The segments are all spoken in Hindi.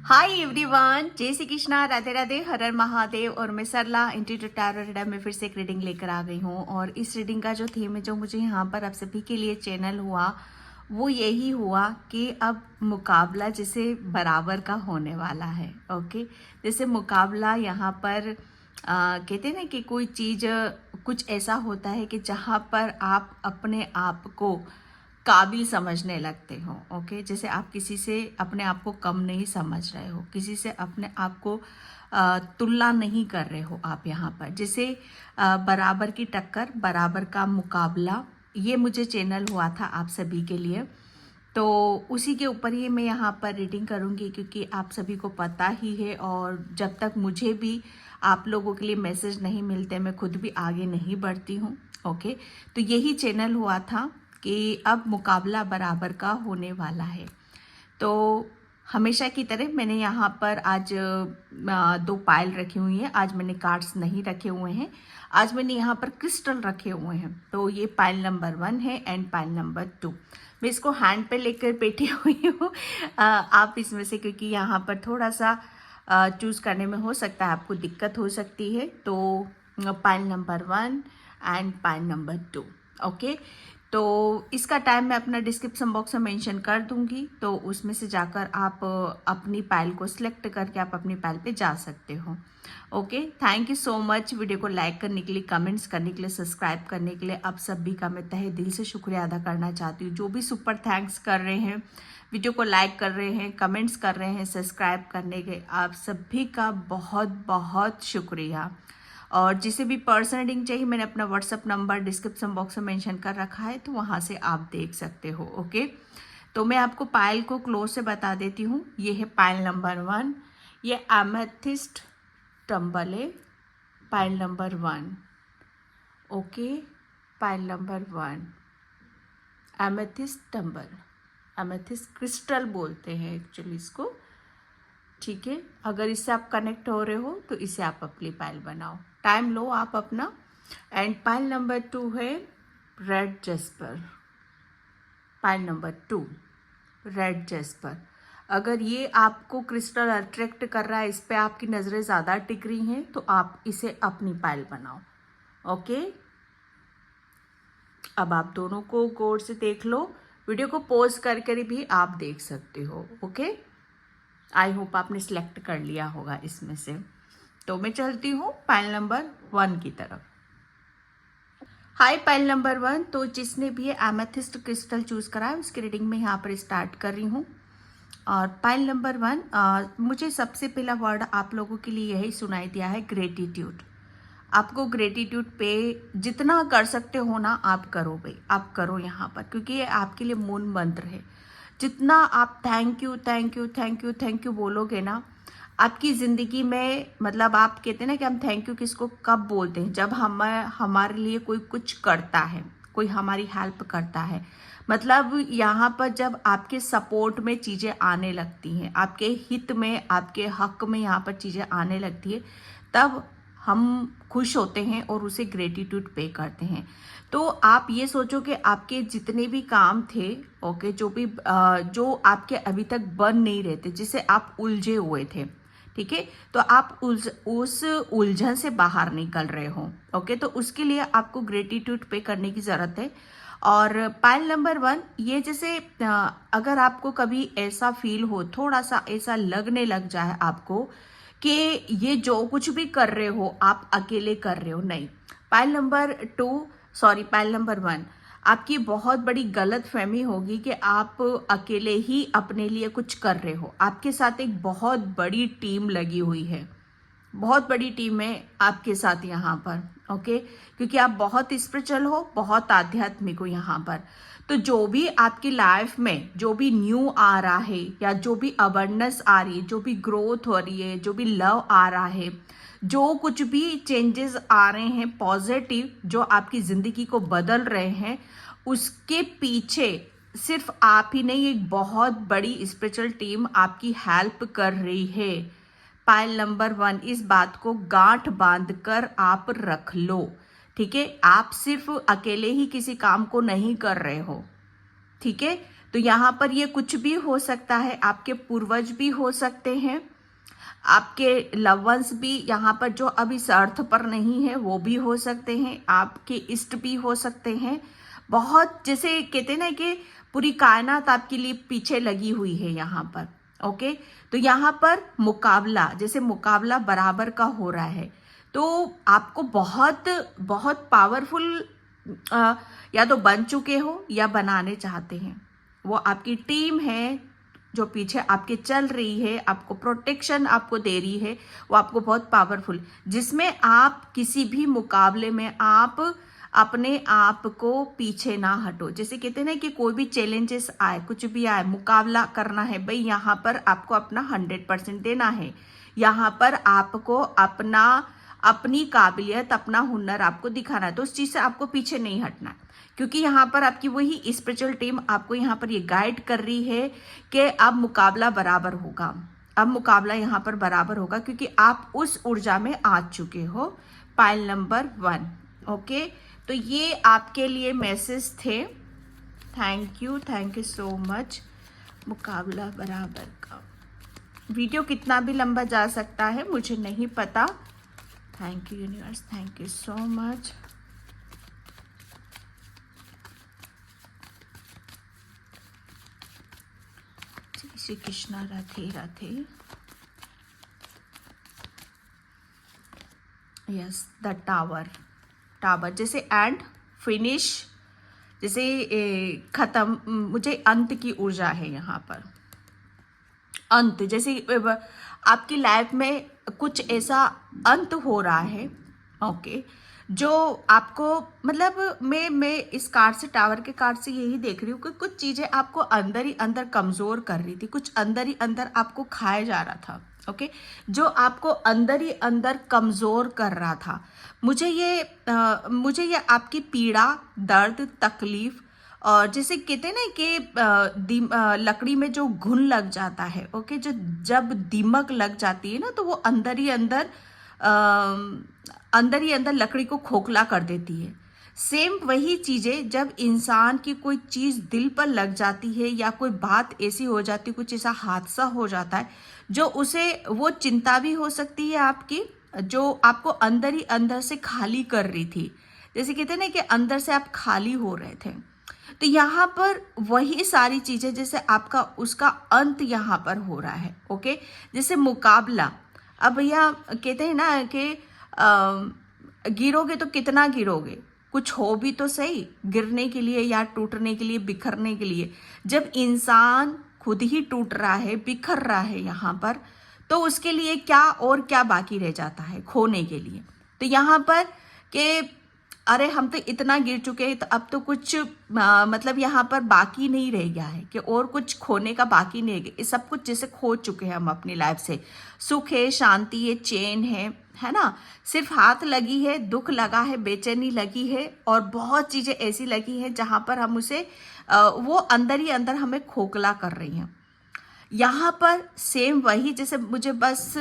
हाय एवरीवन, जय श्री कृष्णा, राधे राधे, हर हर महादेव। और मैं सरला इंट्यूटिव टैरो रीडर में फिर से एक रीडिंग लेकर आ गई हूँ। और इस रीडिंग का जो थीम है, जो मुझे यहाँ पर आप सभी के लिए चैनल हुआ, वो यही हुआ कि अब मुकाबला जैसे बराबर का होने वाला है। ओके, जैसे मुकाबला यहाँ पर कहते हैं ना कि कोई चीज़ कुछ ऐसा होता है कि जहाँ पर आप अपने आप को काबिल समझने लगते हो। ओके, जैसे आप किसी से अपने आप को कम नहीं समझ रहे हो, किसी से अपने आप को तुलना नहीं कर रहे हो आप यहाँ पर। जैसे बराबर की टक्कर, बराबर का मुकाबला, ये मुझे चैनल हुआ था आप सभी के लिए। तो उसी के ऊपर ही मैं यहाँ पर रीडिंग करूँगी, क्योंकि आप सभी को पता ही है। और जब तक मुझे भी आप लोगों के लिए मैसेज नहीं मिलते, मैं खुद भी आगे नहीं बढ़ती हूँ। ओके, तो यही चैनल हुआ था कि अब मुकाबला बराबर का होने वाला है। तो हमेशा की तरह मैंने यहाँ पर आज 2 पायल रखी हुई हैं। आज मैंने कार्ड्स नहीं रखे हुए हैं, आज मैंने यहाँ पर क्रिस्टल रखे हुए हैं। तो ये पायल नंबर 1 है एंड पायल नंबर 2। मैं इसको हैंड पे लेकर बैठी हुई हूँ। आप इसमें से, क्योंकि यहाँ पर थोड़ा सा चूज़ करने में हो सकता है आपको दिक्कत हो सकती है। तो pile number 1 and pile number 2। Okay, तो इसका टाइम मैं अपना डिस्क्रिप्शन बॉक्स में मेंशन कर दूंगी, तो उसमें से जाकर आप अपनी पायल को सिलेक्ट करके आप अपनी पायल पे जा सकते हो। Okay, thank you so much video को लाइक करने के लिए, कमेंट्स करने के लिए, सब्सक्राइब करने के लिए। आप सभी का मैं तहे दिल से शुक्रिया अदा करना चाहती हूँ। जो भी सुपर थैंक्स कर रहे हैं, वीडियो को लाइक कर रहे हैं, कमेंट्स कर रहे हैं, सब्सक्राइब करने के, आप सभी का बहुत बहुत शुक्रिया। और जिसे भी पर्सनल रीडिंग चाहिए, मैंने अपना व्हाट्सअप नंबर डिस्क्रिप्शन बॉक्स में मेंशन कर रखा है, तो वहाँ से आप देख सकते हो। ओके, तो मैं आपको पायल को क्लोज से बता देती हूँ। ये है पायल नंबर 1, ये एमेथिस्ट टम्बल है, pile number 1। Okay, pile number 1 amethyst tumble, amethyst crystal बोलते हैं एक्चुअली इसको। ठीक है, अगर इससे आप कनेक्ट हो रहे हो तो इसे आप अपनी पायल बनाओ, टाइम लो आप अपना। एंड पायल नंबर 2 है red Jasper, pile number 2 red Jasper. अगर ये आपको क्रिस्टल अट्रैक्ट कर रहा है, इस पे आपकी नज़रें ज़्यादा टिक रही हैं, तो आप इसे अपनी पायल बनाओ। ओके, अब आप दोनों को गौर से देख लो, वीडियो को पॉज करके भी आप देख सकते हो। ओके, आई होप आपने सिलेक्ट कर लिया होगा इसमें से। तो मैं चलती हूँ पायल नंबर 1 की तरफ। हाय पायल नंबर 1, तो जिसने भी ये एमेथिस्ट क्रिस्टल चूज करा है, उसकी रीडिंग में यहाँ पर स्टार्ट कर रही हूँ। और पायल नंबर 1, मुझे सबसे पहला वर्ड आप लोगों के लिए यही सुनाई दिया है, ग्रेटिट्यूड। आपको ग्रेटिट्यूड पे जितना कर सकते हो ना, आप करो भाई, आप करो यहाँ पर, क्योंकि ये आपके लिए मूल मंत्र है। जितना आप thank you thank you thank you thank you बोलोगे ना, आपकी ज़िंदगी में, मतलब आप कहते हैं ना कि हम थैंक यू किसको कब बोलते हैं, जब हमारे लिए कोई कुछ करता है, कोई हमारी हेल्प करता है। मतलब यहाँ पर जब आपके सपोर्ट में चीज़ें आने लगती हैं, आपके हित में, आपके हक में यहाँ पर चीज़ें आने लगती है, तब हम खुश होते हैं और उसे ग्रेटिट्यूड पे करते हैं। तो आप ये सोचो कि आपके जितने भी काम थे, ओके, जो आपके अभी तक बन नहीं रहे थे, जिसे आप उलझे हुए थे, ठीक है, तो आप उस उलझन से बाहर निकल रहे हो। ओके, तो उसके लिए आपको ग्रेटिट्यूड पे करने की ज़रूरत है। और पायल नंबर 1, ये जैसे अगर आपको कभी ऐसा फील हो, थोड़ा सा ऐसा लगने लग जाए आपको कि ये जो कुछ भी कर रहे हो आप अकेले कर रहे हो, नहीं। Pile number 2, sorry, pile number 1, आपकी बहुत बड़ी गलत फहमी होगी कि आप अकेले ही अपने लिए कुछ कर रहे हो। आपके साथ एक बहुत बड़ी टीम लगी हुई है, बहुत बड़ी टीम है आपके साथ यहाँ पर। ओके, क्योंकि आप बहुत स्पिरिचुअल हो, बहुत आध्यात्मिक हो यहाँ पर। तो जो भी आपकी लाइफ में जो भी न्यू आ रहा है, या जो भी अवेयरनेस आ रही है, जो भी ग्रोथ हो रही है, जो भी लव आ रहा है, जो कुछ भी चेंजेस आ रहे हैं पॉजिटिव, जो आपकी ज़िंदगी को बदल रहे हैं, उसके पीछे सिर्फ आप ही नहीं, एक बहुत बड़ी स्पिरिचुअल टीम आपकी हेल्प कर रही है। पायल नंबर 1, इस बात को गांठ बांधकर आप रख लो, ठीक है। आप सिर्फ अकेले ही किसी काम को नहीं कर रहे हो, ठीक है। तो यहाँ पर ये कुछ भी हो सकता है, आपके पूर्वज भी हो सकते हैं, आपके लव वंस भी यहाँ पर जो अभी इस अर्थ पर नहीं है वो भी हो सकते हैं, आपके इष्ट भी हो सकते हैं। बहुत जैसे कहते हैं ना कि पूरी कायनात आपके लिए पीछे लगी हुई है यहाँ पर। ओके, तो यहाँ पर मुकाबला, जैसे मुकाबला बराबर का हो रहा है, तो आपको बहुत बहुत पावरफुल या तो बन चुके हो या बनाने चाहते हैं। वो आपकी टीम है जो पीछे आपके चल रही है, आपको प्रोटेक्शन आपको दे रही है, वो आपको बहुत पावरफुल, जिसमें आप किसी भी मुकाबले में आप अपने आप को पीछे ना हटो। जैसे कहते हैं ना कि कोई भी चैलेंजेस आए, कुछ भी आए, मुकाबला करना है भाई, यहाँ पर आपको अपना 100% देना है। यहाँ पर आपको अपनी काबिलियत, अपना हुनर आपको दिखाना है, तो उस चीज़ से आपको पीछे नहीं हटना है। क्योंकि यहाँ पर आपकी वही स्पिरिचुअल टीम आपको यहाँ पर ये गाइड कर रही है कि अब मुकाबला बराबर होगा, अब मुकाबला यहाँ पर बराबर होगा, क्योंकि आप उस ऊर्जा में आ चुके हो। Pile number 1। ओके, तो ये आपके लिए मैसेज थे। Thank you so much. मुकाबला बराबर का वीडियो कितना भी लंबा जा सकता है, मुझे नहीं पता। Thank you universe, thank you so much. Shri Krishna, Radhe Radhe. Yes, the tower जैसे एंड फिनिश, जैसे खत्म, मुझे अंत की ऊर्जा है यहाँ पर। अंत जैसे आपकी लाइफ में कुछ ऐसा अंत हो रहा है। ओके, जो आपको मतलब मैं इस कार्ड से, टावर के कार्ड से यही देख रही हूँ कि कुछ चीजें आपको अंदर ही अंदर कमजोर कर रही थी, कुछ अंदर ही अंदर आपको खाया जा रहा था। ओके, जो आपको अंदर ही अंदर कमजोर कर रहा था। मुझे ये आपकी पीड़ा, दर्द, तकलीफ, और जैसे कहते हैं ना कि लकड़ी में जो घुन लग जाता है, ओके, जो जब दीमक लग जाती है ना, तो वो अंदर ही अंदर लकड़ी को खोखला कर देती है। सेम वही चीजें जब इंसान की कोई चीज दिल पर लग जाती है, या कोई बात ऐसी हो जाती है, कुछ ऐसा हादसा हो जाता है जो उसे, वो चिंता भी हो सकती है आपकी, जो आपको अंदर ही अंदर से खाली कर रही थी। जैसे कहते हैं ना कि अंदर से आप खाली हो रहे थे। तो यहाँ पर वही सारी चीजें, जैसे आपका उसका अंत यहाँ पर हो रहा है। ओके, जैसे मुकाबला, अब भैया कहते हैं ना कि गिरोगे तो कितना गिरोगे, कुछ हो भी तो सही गिरने के लिए, या टूटने के लिए, बिखरने के लिए। जब इंसान खुद ही टूट रहा है, बिखर रहा है यहाँ पर, तो उसके लिए क्या और क्या बाकी रह जाता है खोने के लिए। तो यहाँ पर कि अरे हम तो इतना गिर चुके हैं, तो अब तो कुछ मतलब यहाँ पर बाकी नहीं रह गया है, कि और कुछ खोने का बाकी नहीं रह गया। ये सब कुछ जैसे खो चुके हैं हम अपनी लाइफ से। सुख है, शांति है, चैन है ना, सिर्फ हाथ लगी है, दुख लगा है, बेचैनी लगी है, और बहुत चीजें ऐसी लगी है जहां पर हम उसे वो अंदर ही अंदर हमें खोखला कर रही हैं। यहाँ पर सेम वही, जैसे मुझे बस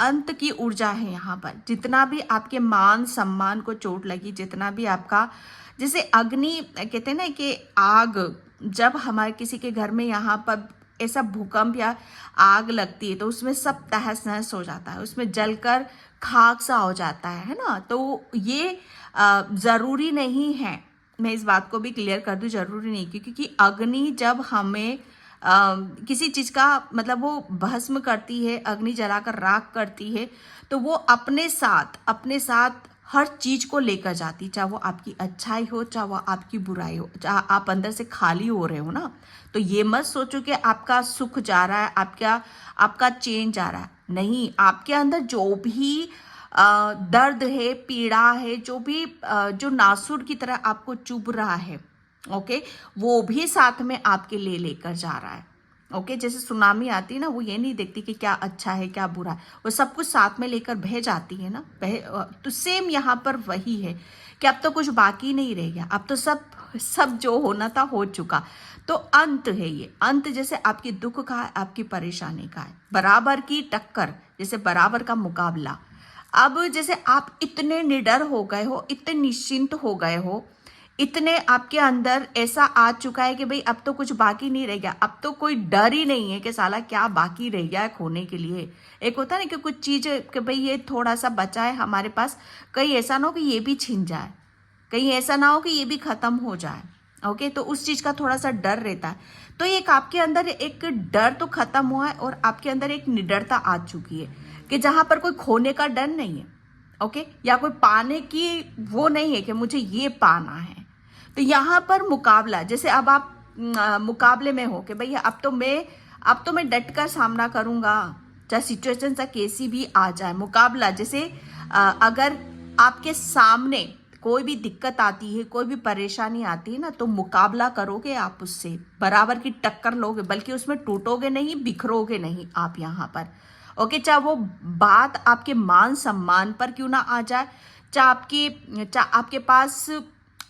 अंत की ऊर्जा है यहाँ पर। जितना भी आपके मान सम्मान को चोट लगी, जितना भी आपका, जैसे अग्नि कहते हैं ना कि आग, जब हमारे किसी के घर में यहाँ पर ऐसा भूकंप या आग लगती है, तो उसमें सब तहस नहस हो जाता है, उसमें जलकर खाक सा हो जाता है ना। तो ये जरूरी नहीं है, मैं इस बात को भी क्लियर कर दूं, जरूरी नहीं, क्योंकि अग्नि जब हमें किसी चीज का मतलब वो भस्म करती है, अग्नि जलाकर राख करती है, तो वो अपने साथ हर चीज को लेकर जाती, चाहे वो आपकी अच्छाई हो, चाहे वो आपकी बुराई हो, चाहे आप अंदर से खाली हो रहे हो ना। तो ये मत सोचो कि आपका सुख जा रहा है, आपका चैन जा रहा है। नहीं, आपके अंदर जो भी दर्द है, पीड़ा है, जो भी जो नासुर की तरह आपको चुभ रहा है, ओके, वो भी साथ में आपके लेकर जा रहा है। ओके, जैसे सुनामी आती है ना, वो ये नहीं देखती कि क्या अच्छा है क्या बुरा है, वो सब कुछ साथ में लेकर बह जाती है ना। तो सेम यहाँ पर वही है कि अब तो कुछ बाकी नहीं रह गया, अब तो सब जो होना था हो चुका। तो अंत है ये, अंत जैसे आपकी दुख का है, आपकी परेशानी का है, बराबर की टक्कर, जैसे बराबर का मुकाबला। अब जैसे आप इतने निडर हो गए हो, इतने निश्चिंत हो गए हो, इतने आपके अंदर ऐसा आ चुका है कि भाई अब तो कुछ बाकी नहीं रह गया, अब तो कोई डर ही नहीं है कि साला क्या बाकी रह गया है खोने के लिए। एक होता है ना कि कुछ चीज कि भाई ये थोड़ा सा बचा है हमारे पास, कहीं ऐसा ना हो कि ये भी छिन जाए, कहीं ऐसा ना हो कि ये भी खत्म हो जाए। ओके, तो उस चीज का थोड़ा सा डर रहता है। तो एक आपके अंदर एक डर तो खत्म हुआ है और आपके अंदर एक निडरता आ चुकी है कि जहां पर कोई खोने का डर नहीं है। ओके, या कोई पाने की वो नहीं है कि मुझे ये पाना है। तो यहाँ पर मुकाबला, जैसे अब आप मुकाबले में हो कि भैया अब तो मैं डट कर सामना करूंगा, चाहे सिचुएशन चाहे कैसी भी आ जाए। मुकाबला जैसे अगर आपके सामने कोई भी दिक्कत आती है, कोई भी परेशानी आती है ना, तो मुकाबला करोगे आप, उससे बराबर की टक्कर लोगे, बल्कि उसमें टूटोगे नहीं, बिखरोगे नहीं आप यहाँ पर। ओके, चाहे वो बात आपके मान सम्मान पर क्यों ना आ जाए, चाहे आपके पास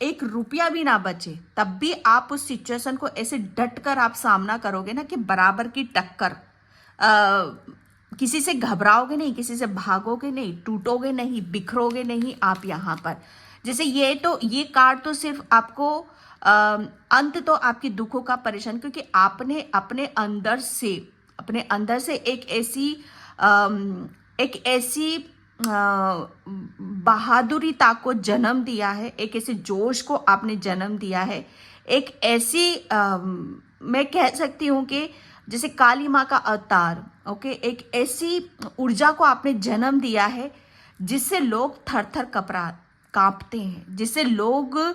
एक रुपया भी ना बचे, तब भी आप उस सिचुएशन को ऐसे डट कर आप सामना करोगे ना कि बराबर की टक्कर। किसी से घबराओगे नहीं, किसी से भागोगे नहीं, टूटोगे नहीं, बिखरोगे नहीं आप यहाँ पर। जैसे ये कार्ड तो सिर्फ आपको अंत तो आपकी दुखों का परेशान, क्योंकि आपने अपने अंदर से एक ऐसी बहादुरीता को जन्म दिया है, एक ऐसे जोश को आपने जन्म दिया है, एक ऐसी मैं कह सकती हूँ कि जैसे काली माँ का अवतार। ओके, एक ऐसी ऊर्जा को आपने जन्म दिया है जिससे लोग थर थर कांपते हैं, जिससे लोगों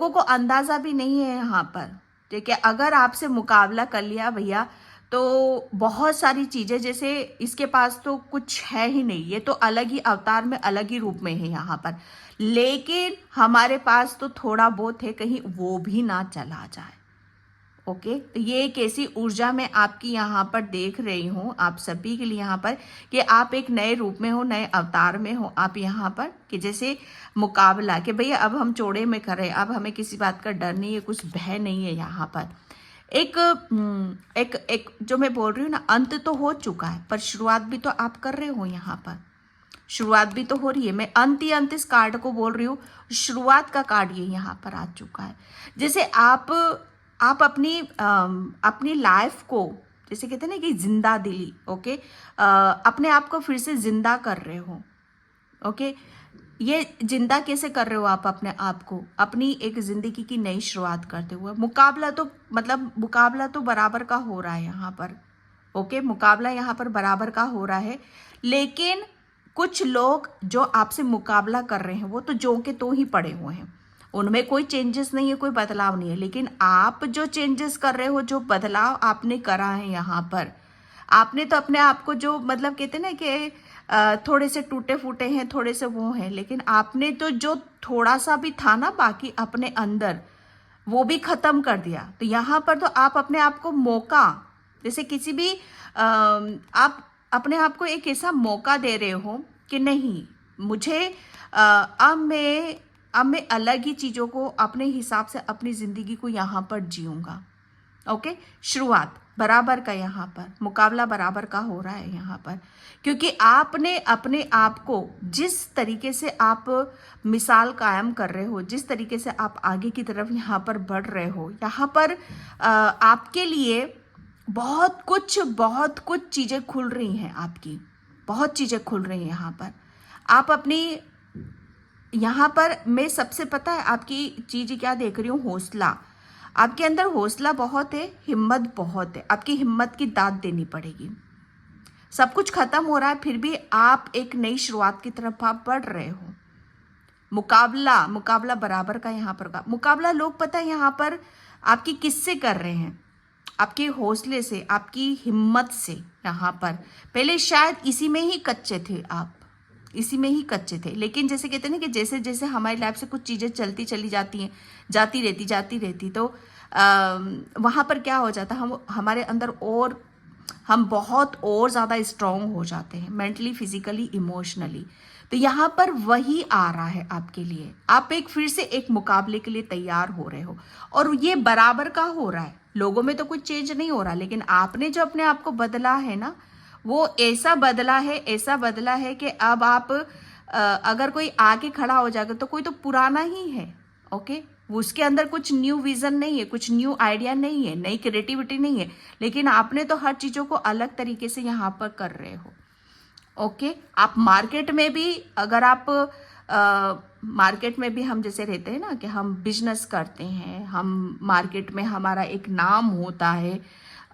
को अंदाजा भी नहीं है यहाँ पर। ठीक है, अगर आपसे मुकाबला कर लिया भैया तो बहुत सारी चीजें, जैसे इसके पास तो कुछ है ही नहीं, ये तो अलग ही अवतार में अलग ही रूप में है यहाँ पर, लेकिन हमारे पास तो थोड़ा बहुत है, कहीं वो भी ना चला जाए। ओके, तो ये एक ऐसी ऊर्जा मैं आपकी यहाँ पर देख रही हूँ आप सभी के लिए यहाँ पर, कि आप एक नए रूप में हो, नए अवतार में हो आप यहाँ पर, कि जैसे मुकाबला कि भैया अब हम चौड़े में करें, अब हमें किसी बात का डर नहीं है, कुछ भय नहीं है यहाँ पर। एक एक एक जो मैं बोल रही हूँ ना, अंत तो हो चुका है पर शुरुआत भी तो आप कर रहे हो यहाँ पर, शुरुआत भी तो हो रही है। मैं अंत इस कार्ड को बोल रही हूँ, शुरुआत का कार्ड ये यहाँ पर आ चुका है। जैसे आप अपनी लाइफ को, जैसे कहते हैं ना कि जिंदा दिली। ओके, अपने आप को फिर से जिंदा कर रहे हो। ओके, ये जिंदा कैसे कर रहे हो आप अपने आप को, अपनी एक जिंदगी की नई शुरुआत करते हुए। मुकाबला तो बराबर का हो रहा है यहाँ पर। ओके, मुकाबला यहाँ पर बराबर का हो रहा है, लेकिन कुछ लोग जो आपसे मुकाबला कर रहे हैं वो तो जो के तो ही पड़े हुए हैं, उनमें कोई चेंजेस नहीं है, कोई बदलाव नहीं है। लेकिन आप जो चेंजेस कर रहे हो, जो बदलाव आपने करा है यहाँ पर, आपने तो अपने आप को जो कहते हैं ना कि थोड़े से टूटे फूटे हैं, थोड़े से वो हैं, लेकिन आपने तो जो थोड़ा सा भी था ना बाकी अपने अंदर, वो भी खत्म कर दिया। तो यहाँ पर तो आप अपने आप को मौका, जैसे किसी भी आप अपने आप को एक ऐसा मौका दे रहे हो कि नहीं, मुझे अब मैं अलग ही चीज़ों को अपने हिसाब से अपनी ज़िंदगी को यहाँ पर जीऊँगा। ओके, शुरुआत बराबर का यहाँ पर, मुकाबला बराबर का हो रहा है यहाँ पर, क्योंकि आपने अपने आप को जिस तरीके से आप मिसाल कायम कर रहे हो, जिस तरीके से आप आगे की तरफ यहाँ पर बढ़ रहे हो, यहाँ पर आपके लिए बहुत कुछ चीज़ें खुल रही हैं, आपकी बहुत चीज़ें खुल रही हैं यहाँ पर। आप अपनी यहाँ पर मैं सबसे पता है आपकी चीज़ क्या देख रही हूँ, हौसला। आपके अंदर हौसला बहुत है, हिम्मत बहुत है, आपकी हिम्मत की दाद देनी पड़ेगी। सब कुछ खत्म हो रहा है फिर भी आप एक नई शुरुआत की तरफ आप बढ़ रहे हो। मुकाबला बराबर का यहाँ पर मुकाबला लोग पता है यहाँ पर आपकी किससे कर रहे हैं, आपके हौसले से, आपकी हिम्मत से। यहाँ पर पहले शायद इसी में ही कच्चे थे आप, इसी में ही कच्चे थे, लेकिन जैसे कहते हैं ना कि जैसे जैसे हमारी लाइफ से कुछ चीज़ें चलती चली जाती हैं, जाती रहती तो वहाँ पर क्या हो जाता है, हमारे अंदर और हम बहुत और ज़्यादा स्ट्रांग हो जाते हैं, मेंटली, फिजिकली, इमोशनली। तो यहाँ पर वही आ रहा है आपके लिए, आप फिर से एक मुकाबले के लिए तैयार हो रहे हो, और ये बराबर का हो रहा है। लोगों में तो कुछ चेंज नहीं हो रहा, लेकिन आपने जो अपने आप को बदला है ना, वो ऐसा बदला है कि अब आप अगर कोई आके खड़ा हो जाएगा तो कोई तो पुराना ही है, ओके, उसके अंदर कुछ न्यू विजन नहीं है, कुछ न्यू आइडिया नहीं है, नई क्रिएटिविटी नहीं है, लेकिन आपने तो हर चीजों को अलग तरीके से यहाँ पर कर रहे हो। ओके, आप मार्केट में भी अगर आप मार्केट में भी हम जैसे रहते हैं ना कि हम बिजनेस करते हैं, हम मार्केट में हमारा एक नाम होता है,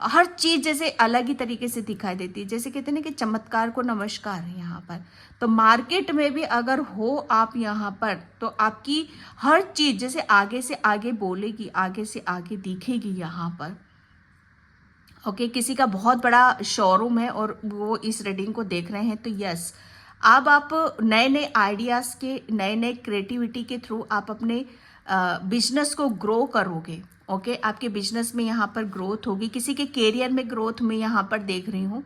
हर चीज जैसे अलग ही तरीके से दिखाई देती है, जैसे कहते हैं ना कि चमत्कार को नमस्कार है यहाँ पर। तो मार्केट में भी अगर हो आप यहाँ पर, तो आपकी हर चीज जैसे आगे से आगे बोलेगी, आगे से आगे दिखेगी यहाँ पर। ओके, किसी का बहुत बड़ा शोरूम है और वो इस रीडिंग को देख रहे हैं, तो यस, अब आप नए नए आइडियाज के, नए नए क्रिएटिविटी के थ्रू आप अपने बिजनेस को ग्रो करोगे। ओके, आपके बिजनेस में यहाँ पर ग्रोथ होगी, किसी के कैरियर में ग्रोथ में यहाँ पर देख रही हूँ।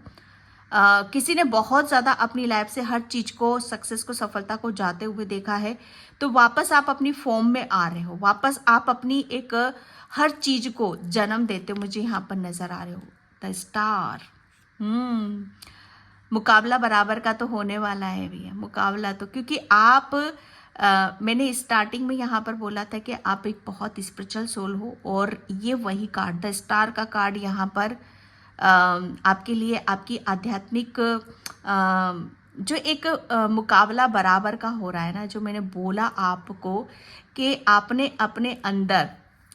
किसी ने बहुत ज़्यादा अपनी लाइफ से हर चीज़ को, सक्सेस को, सफलता को जाते हुए देखा है, तो वापस आप अपनी फॉर्म में आ रहे हो, वापस आप अपनी एक हर चीज़ को जन्म देते हो, मुझे यहाँ पर नज़र आ रहे हो। द स्टार, मुकाबला बराबर का तो होने वाला है भैया, मुकाबला तो, क्योंकि आप मैंने स्टार्टिंग में यहाँ पर बोला था कि आप एक बहुत स्पिरिचुअल सोल हो, और ये वही कार्ड, द स्टार का कार्ड यहाँ पर आपके लिए आपकी आध्यात्मिक जो एक मुकाबला बराबर का हो रहा है ना, जो मैंने बोला आपको कि आपने अपने अंदर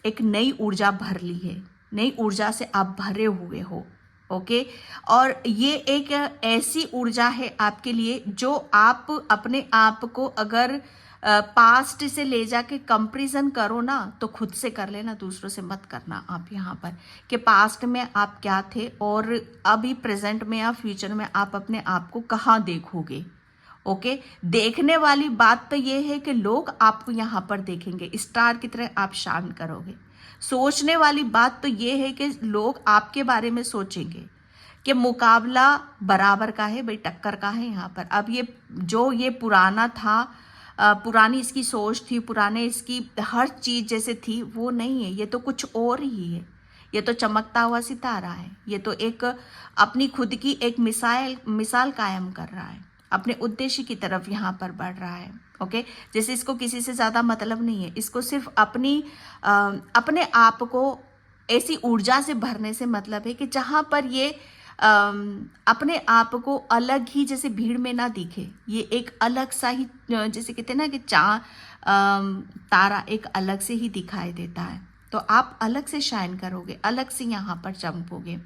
एक नई ऊर्जा भर ली है, नई ऊर्जा से आप भरे हुए हो। ओके, और ये एक ऐसी ऊर्जा है आपके लिए जो आप अपने आप को अगर पास्ट से ले जाके कंपैरिजन करो ना, तो खुद से कर लेना, दूसरों से मत करना आप यहाँ पर, कि पास्ट में आप क्या थे और अभी प्रेजेंट में या फ्यूचर में आप अपने आप को कहाँ देखोगे। ओके, देखने वाली बात तो ये है कि लोग आपको यहाँ पर देखेंगे, स्टार की तरह आप शाइन करोगे। सोचने वाली बात तो ये है कि लोग आपके बारे में सोचेंगे कि मुकाबला बराबर का है भाई, टक्कर का है यहाँ पर। अब ये जो ये पुराना था, पुरानी इसकी सोच थी, पुराने इसकी हर चीज जैसे थी, वो नहीं है, ये तो कुछ और ही है। ये तो चमकता हुआ सितारा है, ये तो एक अपनी खुद की एक मिसाल कायम कर रहा है, अपने उद्देश्य की तरफ यहाँ पर बढ़ रहा है। ओके, जैसे इसको किसी से ज्यादा मतलब नहीं है, इसको सिर्फ अपने आप को ऐसी ऊर्जा से भरने से मतलब है कि जहाँ पर ये अपने आप को अलग ही, जैसे भीड़ में ना दिखे, ये एक अलग सा ही, जैसे कहते हैं ना कि तारा एक अलग से ही दिखाई देता है, तो आप अलग से शाइन करोगे, अलग से यहाँ पर चमकोगे।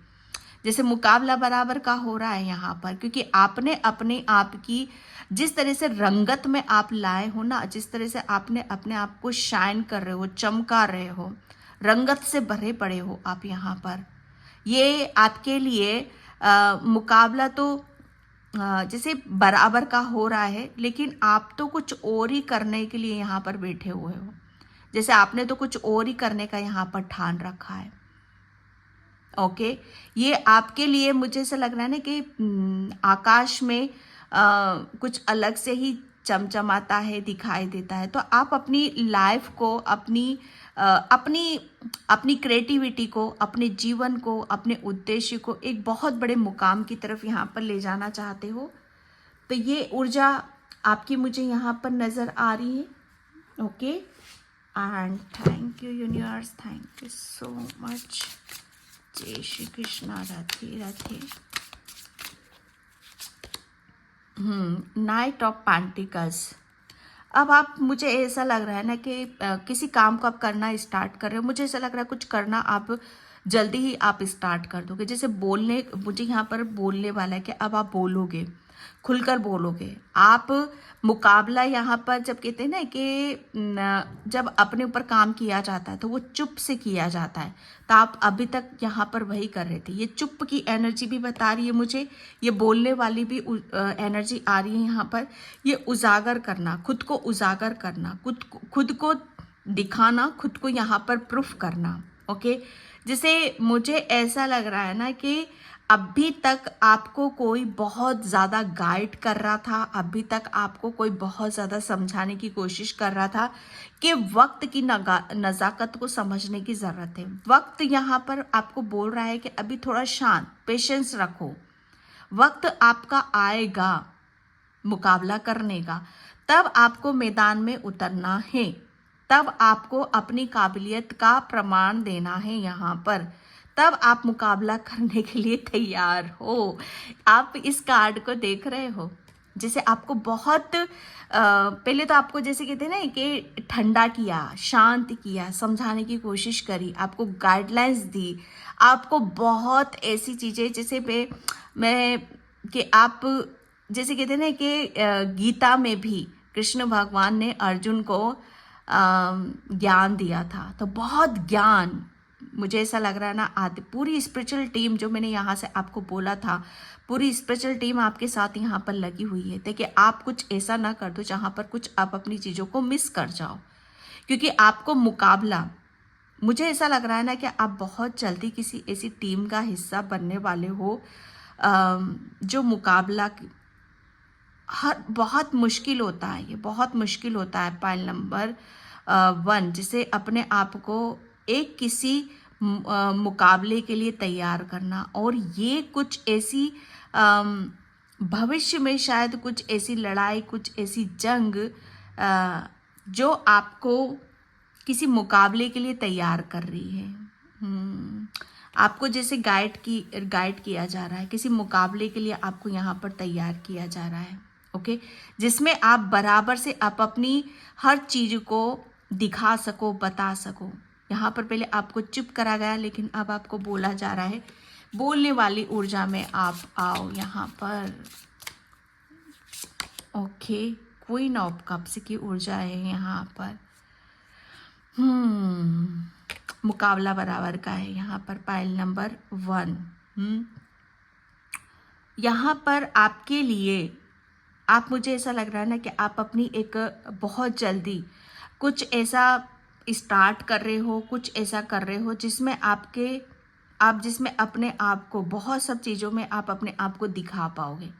जैसे मुकाबला बराबर का हो रहा है यहाँ पर, क्योंकि आपने अपने आप की जिस तरह से रंगत में आप लाए हो ना, जिस तरह से आपने अपने आप को शाइन कर रहे हो, चमका रहे हो, रंगत से भरे पड़े हो आप यहाँ पर, ये आपके लिए मुकाबला तो जैसे बराबर का हो रहा है, लेकिन आप तो कुछ और ही करने के लिए यहाँ पर बैठे हुए हो, जैसे आपने तो कुछ और ही करने का यहाँ पर ठान रखा है। ओके, ये आपके लिए मुझे ऐसा लग रहा है ना कि आकाश में कुछ अलग से ही चमचमाता है, दिखाई देता है, तो आप अपनी लाइफ को, अपनी क्रिएटिविटी को, अपने जीवन को, अपने उद्देश्य को एक बहुत बड़े मुकाम की तरफ यहाँ पर ले जाना चाहते हो, तो ये ऊर्जा आपकी मुझे यहाँ पर नज़र आ रही है। Okay, and thank you universe, thank you so much. Jai Shri Krishna, Radhe Radhe. Knight of pentacles, अब आप, मुझे ऐसा लग रहा है ना कि किसी काम को आप करना स्टार्ट कर रहे हो, मुझे ऐसा लग रहा है कुछ करना आप जल्दी ही आप स्टार्ट कर दोगे, जैसे बोलने, मुझे यहाँ पर बोलने वाला है कि अब आप बोलोगे, खुलकर बोलोगे आप। मुकाबला यहाँ पर जब कहते हैं ना कि जब अपने ऊपर काम किया जाता है तो वो चुप से किया जाता है, तो आप अभी तक यहाँ पर वही कर रहे थे। ये चुप की एनर्जी भी बता रही है मुझे, ये बोलने वाली भी एनर्जी आ रही है यहाँ पर। ये उजागर करना, खुद को उजागर करना, खुद को दिखाना, खुद को यहाँ पर प्रूफ करना। ओके, जैसे मुझे ऐसा लग रहा है ना कि अभी तक आपको कोई बहुत ज़्यादा गाइड कर रहा था, अभी तक आपको कोई बहुत ज़्यादा समझाने की कोशिश कर रहा था कि वक्त की नज़ाकत को समझने की ज़रूरत है। वक्त यहाँ पर आपको बोल रहा है कि अभी थोड़ा शांत, पेशेंस रखो, वक्त आपका आएगा मुकाबला करने का, तब आपको मैदान में उतरना है। तब आपको अपनी काबिलियत का प्रमाण देना है यहाँ पर, तब आप मुकाबला करने के लिए तैयार हो। आप इस कार्ड को देख रहे हो, जैसे आपको बहुत पहले तो आपको जैसे कहते हैं ना कि ठंडा किया, शांत किया, समझाने की कोशिश करी, आपको गाइडलाइंस दी, आपको बहुत ऐसी चीज़ें जैसे मैं कि आप जैसे कहते हैं ना कि गीता में भी कृष्ण भगवान ने अर्जुन को ज्ञान दिया था, तो बहुत ज्ञान मुझे ऐसा लग रहा है ना, आदि पूरी स्पिरिचुअल टीम जो मैंने यहाँ से आपको बोला था, पूरी स्पिरिचुअल टीम आपके साथ यहाँ पर लगी हुई है ताकि आप कुछ ऐसा ना कर दो जहाँ पर कुछ आप अपनी चीज़ों को मिस कर जाओ। क्योंकि आपको मुकाबला, मुझे ऐसा लग रहा है ना कि आप बहुत जल्दी किसी ऐसी टीम का हिस्सा बनने वाले हो जो मुकाबला हर बहुत मुश्किल होता है, ये बहुत मुश्किल होता है। पाइल नंबर 1, जिसे अपने आप को एक किसी मुकाबले के लिए तैयार करना, और ये कुछ ऐसी भविष्य में शायद कुछ ऐसी लड़ाई, कुछ ऐसी जंग जो आपको किसी मुकाबले के लिए तैयार कर रही है। आपको जैसे गाइड किया जा रहा है, किसी मुकाबले के लिए आपको यहाँ पर तैयार किया जा रहा है। ओके, जिसमें आप बराबर से आप अपनी हर चीज को दिखा सको, बता सको। यहाँ पर पहले आपको चुप करा गया, लेकिन अब आपको बोला जा रहा है, बोलने वाली ऊर्जा में आप आओ यहाँ पर। ओके, क्वीन ऑफ कप्स की ऊर्जा है यहाँ पर। मुकाबला बराबर का है यहाँ पर। पाइल नंबर 1, यहाँ पर आपके लिए, आप, मुझे ऐसा लग रहा है ना कि आप अपनी एक बहुत जल्दी कुछ ऐसा स्टार्ट कर रहे हो, कुछ ऐसा कर रहे हो जिसमें आप जिसमें अपने आप को बहुत सब चीज़ों में आप अपने आप को दिखा पाओगे।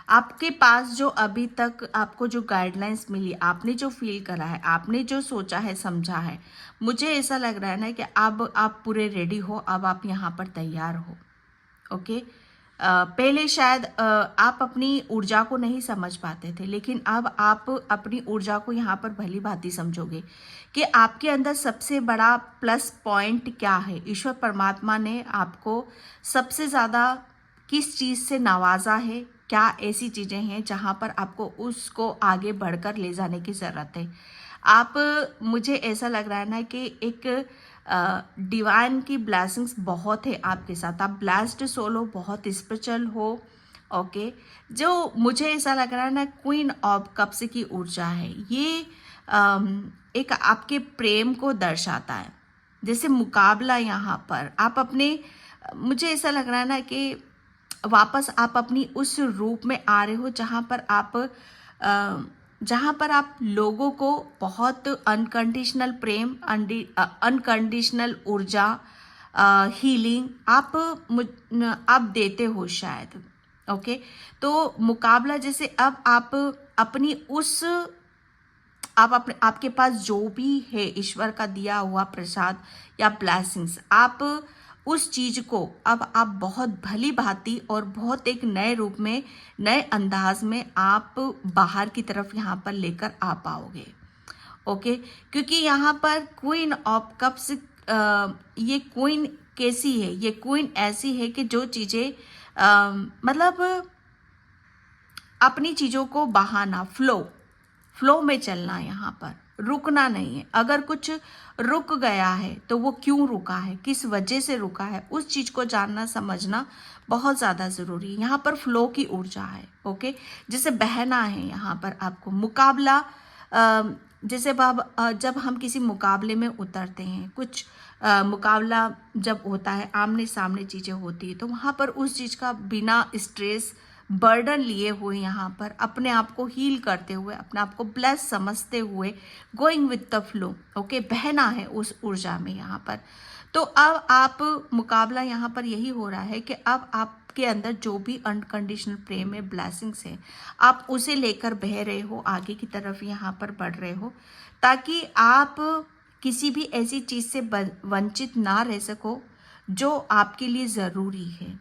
आपके पास जो अभी तक आपको जो गाइडलाइंस मिली, आपने जो फील करा है, आपने जो सोचा है, समझा है, मुझे ऐसा लग रहा है ना कि अब आप पूरे रेडी हो, अब आप यहाँ पर तैयार हो। ओके, पहले शायद आप अपनी ऊर्जा को नहीं समझ पाते थे, लेकिन अब आप अपनी ऊर्जा को यहाँ पर भली भांति समझोगे कि आपके अंदर सबसे बड़ा प्लस पॉइंट क्या है। ईश्वर परमात्मा ने आपको सबसे ज़्यादा किस चीज़ से नवाजा है, क्या ऐसी चीज़ें हैं जहाँ पर आपको उसको आगे बढ़कर ले जाने की ज़रूरत है। आप, मुझे ऐसा लग रहा है ना कि एक डिवाइन की ब्लेसिंग्स बहुत है आपके साथ, आप ब्लेस्ड सोल हो, बहुत स्पिरिचुअल हो। ओके, जो मुझे ऐसा लग रहा है ना, क्वीन ऑफ कप्स की ऊर्जा है ये, एक आपके प्रेम को दर्शाता है। जैसे मुकाबला यहाँ पर आप अपने, मुझे ऐसा लग रहा है ना कि वापस आप अपनी उस रूप में आ रहे हो जहाँ पर आप लोगों को बहुत अनकंडीशनल प्रेम, अनकंडीशनल ऊर्जा, हीलिंग आप देते हो शायद। ओके, तो मुकाबला जैसे अब आप अपनी उस, आपके पास जो भी है ईश्वर का दिया हुआ प्रसाद या ब्लेसिंग्स, आप उस चीज को अब आप बहुत भली भांति और बहुत एक नए रूप में, नए अंदाज में आप बाहर की तरफ यहाँ पर लेकर आ पाओगे। ओके, क्योंकि यहाँ पर क्वीन ऑफ कप्स, ये क्वीन कैसी है, ये क्वीन ऐसी है कि जो चीजें मतलब अपनी चीजों को बहाना, फ्लो में चलना, यहाँ पर रुकना नहीं है। अगर कुछ रुक गया है तो वो क्यों रुका है, किस वजह से रुका है, उस चीज को जानना, समझना बहुत ज्यादा जरूरी है। यहाँ पर फ्लो की ऊर्जा है। ओके, जैसे बहना है यहाँ पर आपको मुकाबला, जैसे जब हम किसी मुकाबले में उतरते हैं, कुछ मुकाबला जब होता है, आमने सामने चीजें होती है, तो वहाँ पर उस चीज का बिना स्ट्रेस, बर्डन लिए हुए यहाँ पर अपने आप को हील करते हुए, अपने आप को ब्लेस समझते हुए, going with the flow. Okay, बहना है उस ऊर्जा में यहाँ पर। तो अब आप, मुकाबला यहाँ पर यही हो रहा है कि अब आपके अंदर जो भी अनकंडीशनल प्रेम है, ब्लेसिंग्स है, आप उसे लेकर बह रहे हो, आगे की तरफ यहाँ पर बढ़ रहे हो, ताकि आप किसी भी ऐसी चीज से वंचित ना रह सको जो आपके लिए जरूरी है।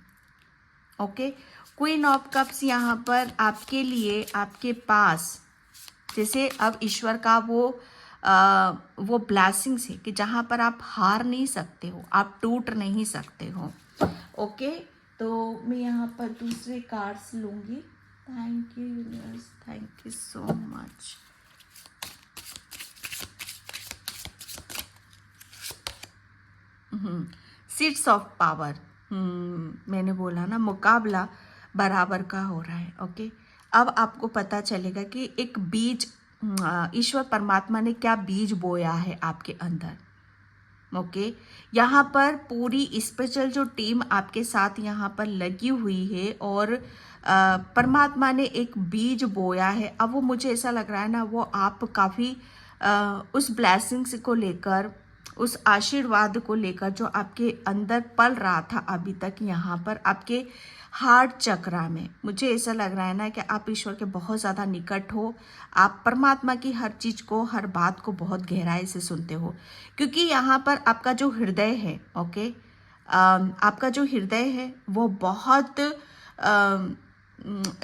ओके, क्वीन ऑफ कप्स यहाँ पर आपके लिए, आपके पास, जैसे अब ईश्वर का वो वो ब्लेसिंग्स है कि जहाँ पर आप हार नहीं सकते हो, आप टूट नहीं सकते हो। ओके, तो मैं यहाँ पर दूसरे कार्ड्स लूँगी। Thank you universe, thank you so much. Seats of power, मैंने बोला ना मुकाबला बराबर का हो रहा है। ओके, अब आपको पता चलेगा कि एक बीज ईश्वर परमात्मा ने क्या बीज बोया है आपके अंदर। ओके, यहाँ पर पूरी स्पेशल जो टीम आपके साथ यहाँ पर लगी हुई है और परमात्मा ने एक बीज बोया है। अब वो मुझे ऐसा लग रहा है ना, वो आप काफ़ी उस ब्लेसिंग्स को लेकर, उस आशीर्वाद को लेकर जो आपके अंदर पल रहा था अभी तक यहाँ पर आपके हार्ट चक्रा में, मुझे ऐसा लग रहा है ना कि आप ईश्वर के बहुत ज़्यादा निकट हो। आप परमात्मा की हर चीज़ को, हर बात को बहुत गहराई से सुनते हो, क्योंकि यहाँ पर आपका जो हृदय है, ओके, आपका जो हृदय है वो बहुत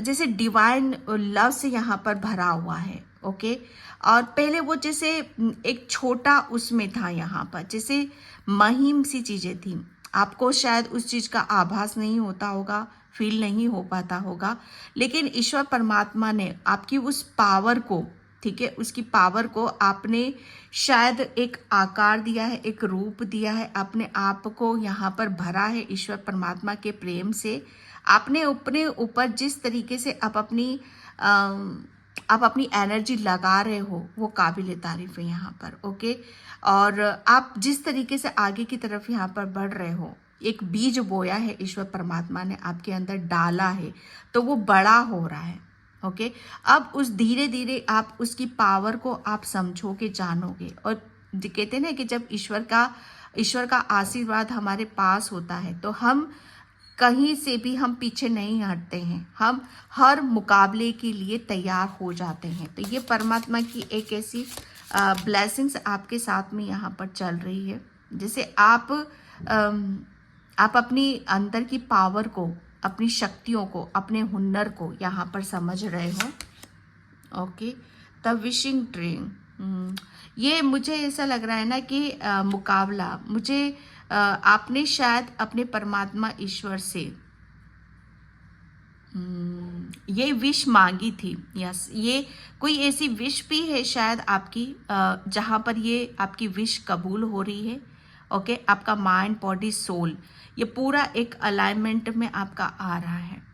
जैसे डिवाइन लव से यहाँ पर भरा हुआ है। ओके, और पहले वो जैसे एक छोटा उसमें था, यहाँ पर जैसे महीम सी चीज़ें थी। आपको शायद उस चीज़ का आभास नहीं होता होगा, फील नहीं हो पाता होगा, लेकिन ईश्वर परमात्मा ने आपकी उस पावर को, ठीक है, उसकी पावर को आपने शायद एक आकार दिया है, एक रूप दिया है, अपने आप को यहाँ पर भरा है ईश्वर परमात्मा के प्रेम से। आपने अपने ऊपर जिस तरीके से आप अपनी एनर्जी लगा रहे हो वो काबिल तारीफ है यहाँ पर। ओके, और आप जिस तरीके से आगे की तरफ यहाँ पर बढ़ रहे हो, एक बीज बोया है ईश्वर परमात्मा ने आपके अंदर डाला है, तो वो बड़ा हो रहा है। ओके, अब उस धीरे धीरे आप उसकी पावर को आप समझोगे, जानोगे। और कहते हैं ना कि जब ईश्वर का आशीर्वाद हमारे पास होता है तो हम कहीं से भी हम पीछे नहीं हटते हैं, हम हर मुकाबले के लिए तैयार हो जाते हैं। तो ये परमात्मा की एक ऐसी ब्लेसिंग्स आपके साथ में यहाँ पर चल रही है, जैसे आप अपनी अंदर की पावर को, अपनी शक्तियों को, अपने हुनर को यहाँ पर समझ रहे हो। ओके, द विशिंग ट्री, ये मुझे ऐसा लग रहा है ना कि मुकाबला, मुझे आपने शायद अपने परमात्मा ईश्वर से ये विश मांगी थी। यस, ये कोई ऐसी विश भी है शायद आपकी जहाँ पर ये आपकी विश कबूल हो रही है। ओके, आपका माइंड, बॉडी, सोल, ये पूरा एक अलाइनमेंट में आपका आ रहा है।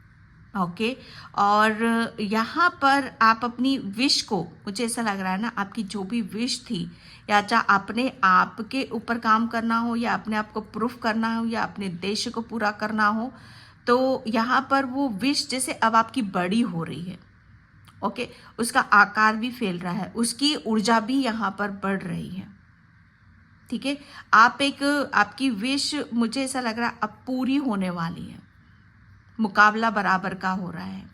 ओके, और यहाँ पर आप अपनी विश को, मुझे ऐसा लग रहा है ना, आपकी जो भी विश थी, या चाहे अपने आप के ऊपर काम करना हो, या अपने आप को प्रूफ करना हो, या अपने देश को पूरा करना हो, तो यहाँ पर वो विश जैसे अब आपकी बड़ी हो रही है। ओके, उसका आकार भी फैल रहा है, उसकी ऊर्जा भी यहाँ पर बढ़ रही है। ठीक है, आपकी विश, मुझे ऐसा लग रहा है अब पूरी होने वाली है, मुकाबला बराबर का हो रहा है।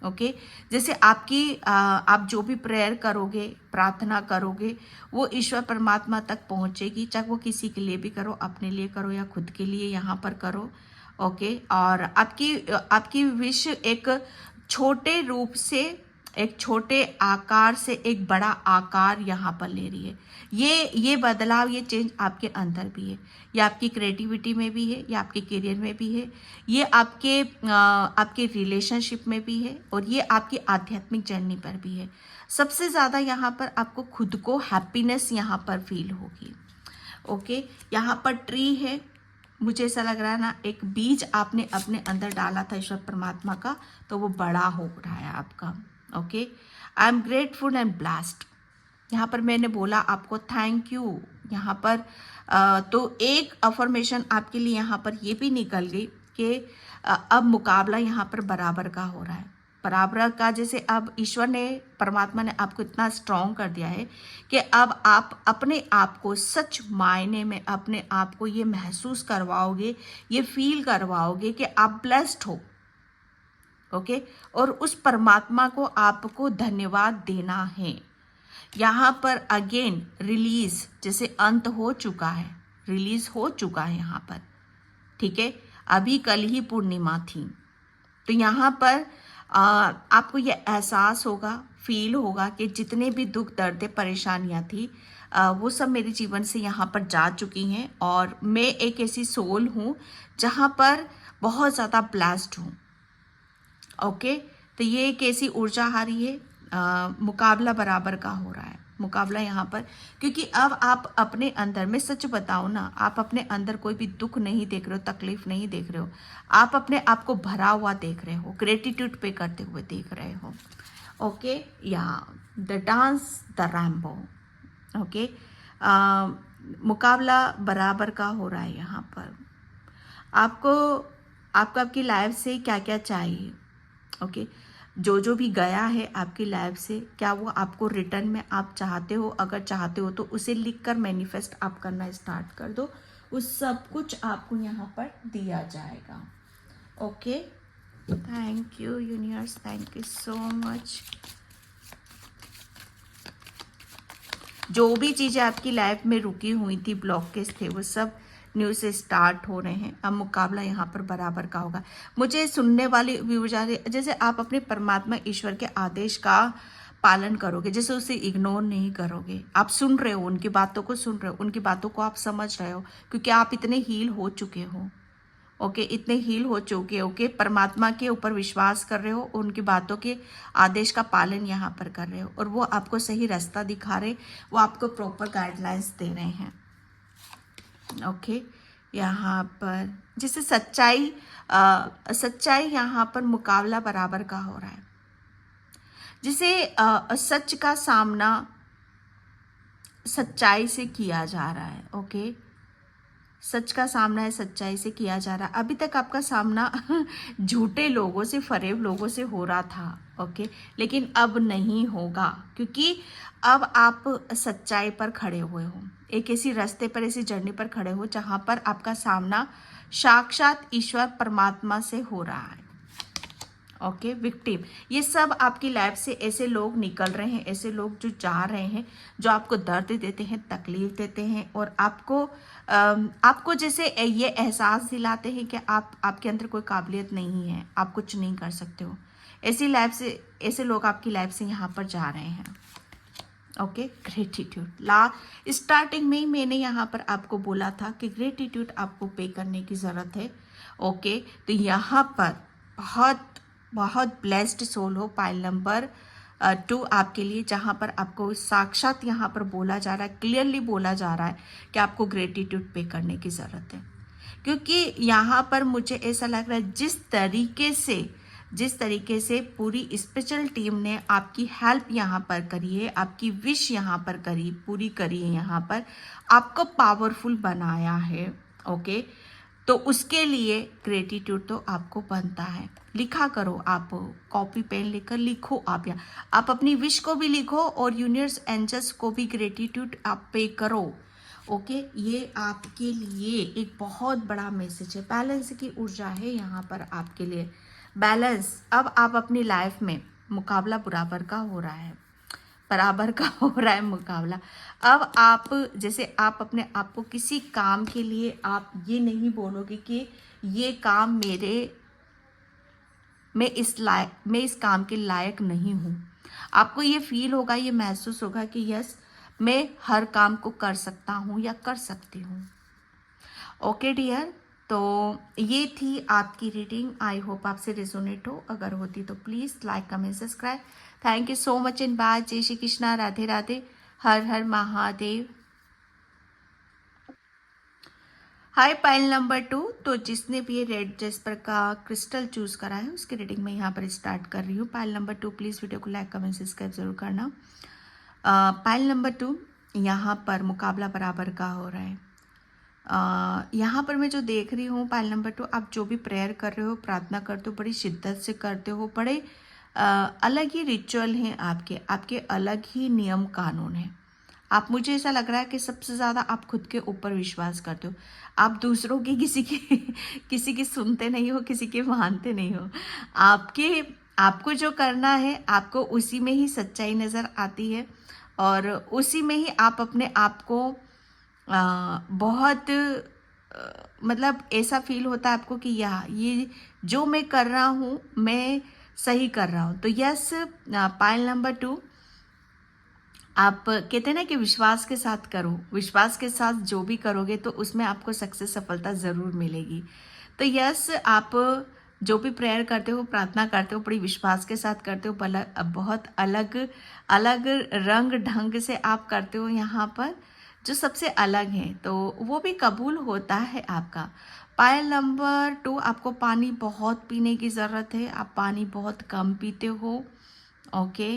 ओके, जैसे आप जो भी प्रेयर करोगे, प्रार्थना करोगे, वो ईश्वर परमात्मा तक पहुंचेगी, चाहे वो किसी के लिए भी करो, अपने लिए करो या खुद के लिए यहाँ पर करो। ओके, और आपकी विश एक छोटे रूप से, एक छोटे आकार से एक बड़ा आकार यहाँ पर ले रही है। ये बदलाव, ये चेंज आपके अंदर भी है, ये आपकी क्रिएटिविटी में भी है, ये आपके करियर में भी है, ये आपके रिलेशनशिप में भी है, और ये आपकी आध्यात्मिक जर्नी पर भी है। सबसे ज़्यादा यहाँ पर आपको खुद को हैप्पीनेस यहाँ पर फील होगी। ओके, यहाँ पर ट्री है, मुझे ऐसा लग रहा है ना, एक बीज आपने अपने अंदर डाला था ईश्वर परमात्मा का, तो वो बड़ा हो रहा है आपका। Okay, I am grateful and blessed, यहाँ पर मैंने बोला आपको थैंक यू। यहाँ पर तो एक अफर्मेशन आपके लिए यहाँ पर ये भी निकल गई कि अब मुकाबला यहाँ पर बराबर का हो रहा है, बराबर का, जैसे अब ईश्वर ने, परमात्मा ने आपको इतना स्ट्रॉन्ग कर दिया है कि अब आप अपने आप को सच मायने में, अपने आप को ये महसूस करवाओगे, ये फील करवाओगे कि आप ब्लेस्ड हो। ओके, और उस परमात्मा को आपको धन्यवाद देना है। यहाँ पर अगेन रिलीज, जैसे अंत हो चुका है, रिलीज हो चुका है यहाँ पर। ठीक है, अभी कल ही पूर्णिमा थी, तो यहाँ पर आपको ये एहसास होगा, फील होगा कि जितने भी दुख दर्द परेशानियां थी वो सब मेरे जीवन से यहाँ पर जा चुकी हैं और मैं एक ऐसी सोल हूँ जहाँ पर बहुत ज़्यादा ब्लेस्ड हूँ। ओके, तो ये एक ऐसी ऊर्जा आ रही है, मुकाबला बराबर का हो रहा है, मुकाबला यहाँ पर, क्योंकि अब आप अपने अंदर, मैं सच बताऊँ ना, आप अपने अंदर कोई भी दुख नहीं देख रहे हो, तकलीफ नहीं देख रहे हो, आप अपने आप को भरा हुआ देख रहे हो, ग्रेटिट्यूड पे करते हुए देख रहे हो। ओके, या the dance the Rambo. Okay, मुकाबला बराबर का हो रहा है यहाँ पर। आपको आपको आपकी लाइफ से क्या क्या चाहिए। ओके, जो भी गया है आपकी लाइफ से, क्या वो आपको रिटर्न में आप चाहते हो? अगर चाहते हो तो उसे लिखकर मैनिफेस्ट आप करना स्टार्ट कर दो, उस सब कुछ आपको यहाँ पर दिया जाएगा। Okay, thank you universe, thank you so much. जो भी चीज़ें आपकी लाइफ में रुकी हुई थी, ब्लॉकेज थे, वो सब न्यू से स्टार्ट हो रहे हैं। अब मुकाबला यहाँ पर बराबर का होगा। मुझे सुनने वाले व्यूअर्स आ रहे, जैसे आप अपने परमात्मा ईश्वर के आदेश का पालन करोगे, जैसे उसे इग्नोर नहीं करोगे, आप सुन रहे हो, उनकी बातों को सुन रहे हो, उनकी बातों को आप समझ रहे हो, क्योंकि आप इतने हील हो चुके हो। ओके, इतने हील हो चुके हो कि परमात्मा के ऊपर विश्वास कर रहे हो, उनकी बातों के आदेश का पालन यहाँ पर कर रहे हो, और वो आपको सही रास्ता दिखा रहे, वो आपको प्रॉपर गाइडलाइंस दे रहे हैं। ओके, यहाँ पर जैसे सच्चाई यहाँ पर मुकाबला बराबर का हो रहा है। जिसे सच का सामना सच्चाई से किया जा रहा है। ओके, सच का सामना है सच्चाई से किया जा रहा है। अभी तक आपका सामना झूठे लोगों से, फरेब लोगों से हो रहा था। ओके, लेकिन अब नहीं होगा, क्योंकि अब आप सच्चाई पर खड़े हुए हो, एक ऐसी रास्ते पर, ऐसी जर्नी पर खड़े हो जहां पर आपका सामना साक्षात ईश्वर परमात्मा से हो रहा है। ओके, विक्टिम, ये सब आपकी लाइफ से ऐसे लोग निकल रहे हैं, ऐसे लोग जो जा रहे हैं, जो आपको दर्द देते हैं, तकलीफ देते हैं, और आपको जैसे ये एहसास दिलाते हैं कि आपके अंदर कोई काबिलियत नहीं है, आप कुछ नहीं कर सकते हो। ऐसे लोग आपकी लाइफ से यहाँ पर जा रहे हैं। ओके, ग्रेटिट्यूड, स्टार्टिंग में ही मैंने यहाँ पर आपको बोला था कि ग्रेटिट्यूड आपको पे करने की ज़रूरत है। ओके, तो यहाँ पर बहुत बहुत ब्लेस्ड सोल हो, पाइल नंबर 2 आपके लिए, जहाँ पर आपको साक्षात यहाँ पर बोला जा रहा है, क्लियरली बोला जा रहा है कि आपको ग्रेटिट्यूड पे करने की ज़रूरत है। क्योंकि यहाँ पर मुझे ऐसा लग रहा है, जिस तरीके से पूरी स्पेशल टीम ने आपकी हेल्प यहाँ पर करी है, आपकी विश यहाँ पर पूरी करी है, यहाँ पर आपको पावरफुल बनाया है। ओके, तो उसके लिए ग्रेटिट्यूड तो आपको बनता है। लिखा करो, आप कॉपी पेन लेकर लिखो, आप अपनी विश को भी लिखो और यूनिवर्स एंजल्स को भी ग्रेटिट्यूड आप पे करो। ओके, ये आपके लिए एक बहुत बड़ा मैसेज है। बैलेंस की ऊर्जा है यहाँ पर आपके लिए, बैलेंस। अब आप अपनी लाइफ में मुकाबला बराबर का हो रहा है, बराबर का हो रहा है मुकाबला। अब आप जैसे आप अपने आप को किसी काम के लिए आप ये नहीं बोलोगे कि ये काम मैं इस काम के लायक नहीं हूँ। आपको ये फील होगा, ये महसूस होगा कि यस, मैं हर काम को कर सकता हूँ या कर सकती हूँ। ओके डियर, तो ये थी आपकी रीडिंग। आई होप आपसे रेजोनेट हो, अगर होती तो please like, comment, subscribe. Thank you so much in by. जय श्री कृष्णा, राधे राधे, हर हर महादेव। हाय पाइल नंबर 2, तो जिसने भी ये रेड जेस्पर का क्रिस्टल चूज करा है उसकी रीडिंग मैं यहाँ पर स्टार्ट कर रही हूँ। पाइल नंबर 2, प्लीज़ वीडियो को लाइक, कमेंट, सब्सक्राइब जरूर करना। पाइल नंबर 2, यहाँ पर मुकाबला बराबर का हो रहा है। यहाँ पर मैं जो देख रही हूँ पाइल नंबर 2, आप जो भी प्रेयर कर रहे हो, प्रार्थना करते हो, बड़ी शिद्दत से करते हो, बड़े अलग ही रिचुअल हैं आपके अलग ही नियम कानून हैं। आप, मुझे ऐसा लग रहा है कि सबसे ज़्यादा आप खुद के ऊपर विश्वास करते हो। आप दूसरों की किसी की सुनते नहीं हो, किसी के मानते नहीं हो। आपको जो करना है, आपको उसी में ही सच्चाई नज़र आती है, और उसी में ही आप अपने आप को बहुत मतलब ऐसा फील होता है आपको कि ये जो मैं कर रहा हूँ, मैं सही कर रहा हूँ। तो यस, पायल नंबर 2, आप कहते हैं ना कि विश्वास के साथ करो, विश्वास के साथ जो भी करोगे तो उसमें आपको सक्सेस, सफलता ज़रूर मिलेगी। तो यस, आप जो भी प्रेयर करते हो, प्रार्थना करते हो, बड़ी विश्वास के साथ करते हो, बहुत अलग अलग रंग ढंग से आप करते हो यहाँ पर, जो सबसे अलग है, तो वो भी कबूल होता है आपका। पायल नंबर 2, आपको पानी बहुत पीने की ज़रूरत है, आप पानी बहुत कम पीते हो। ओके,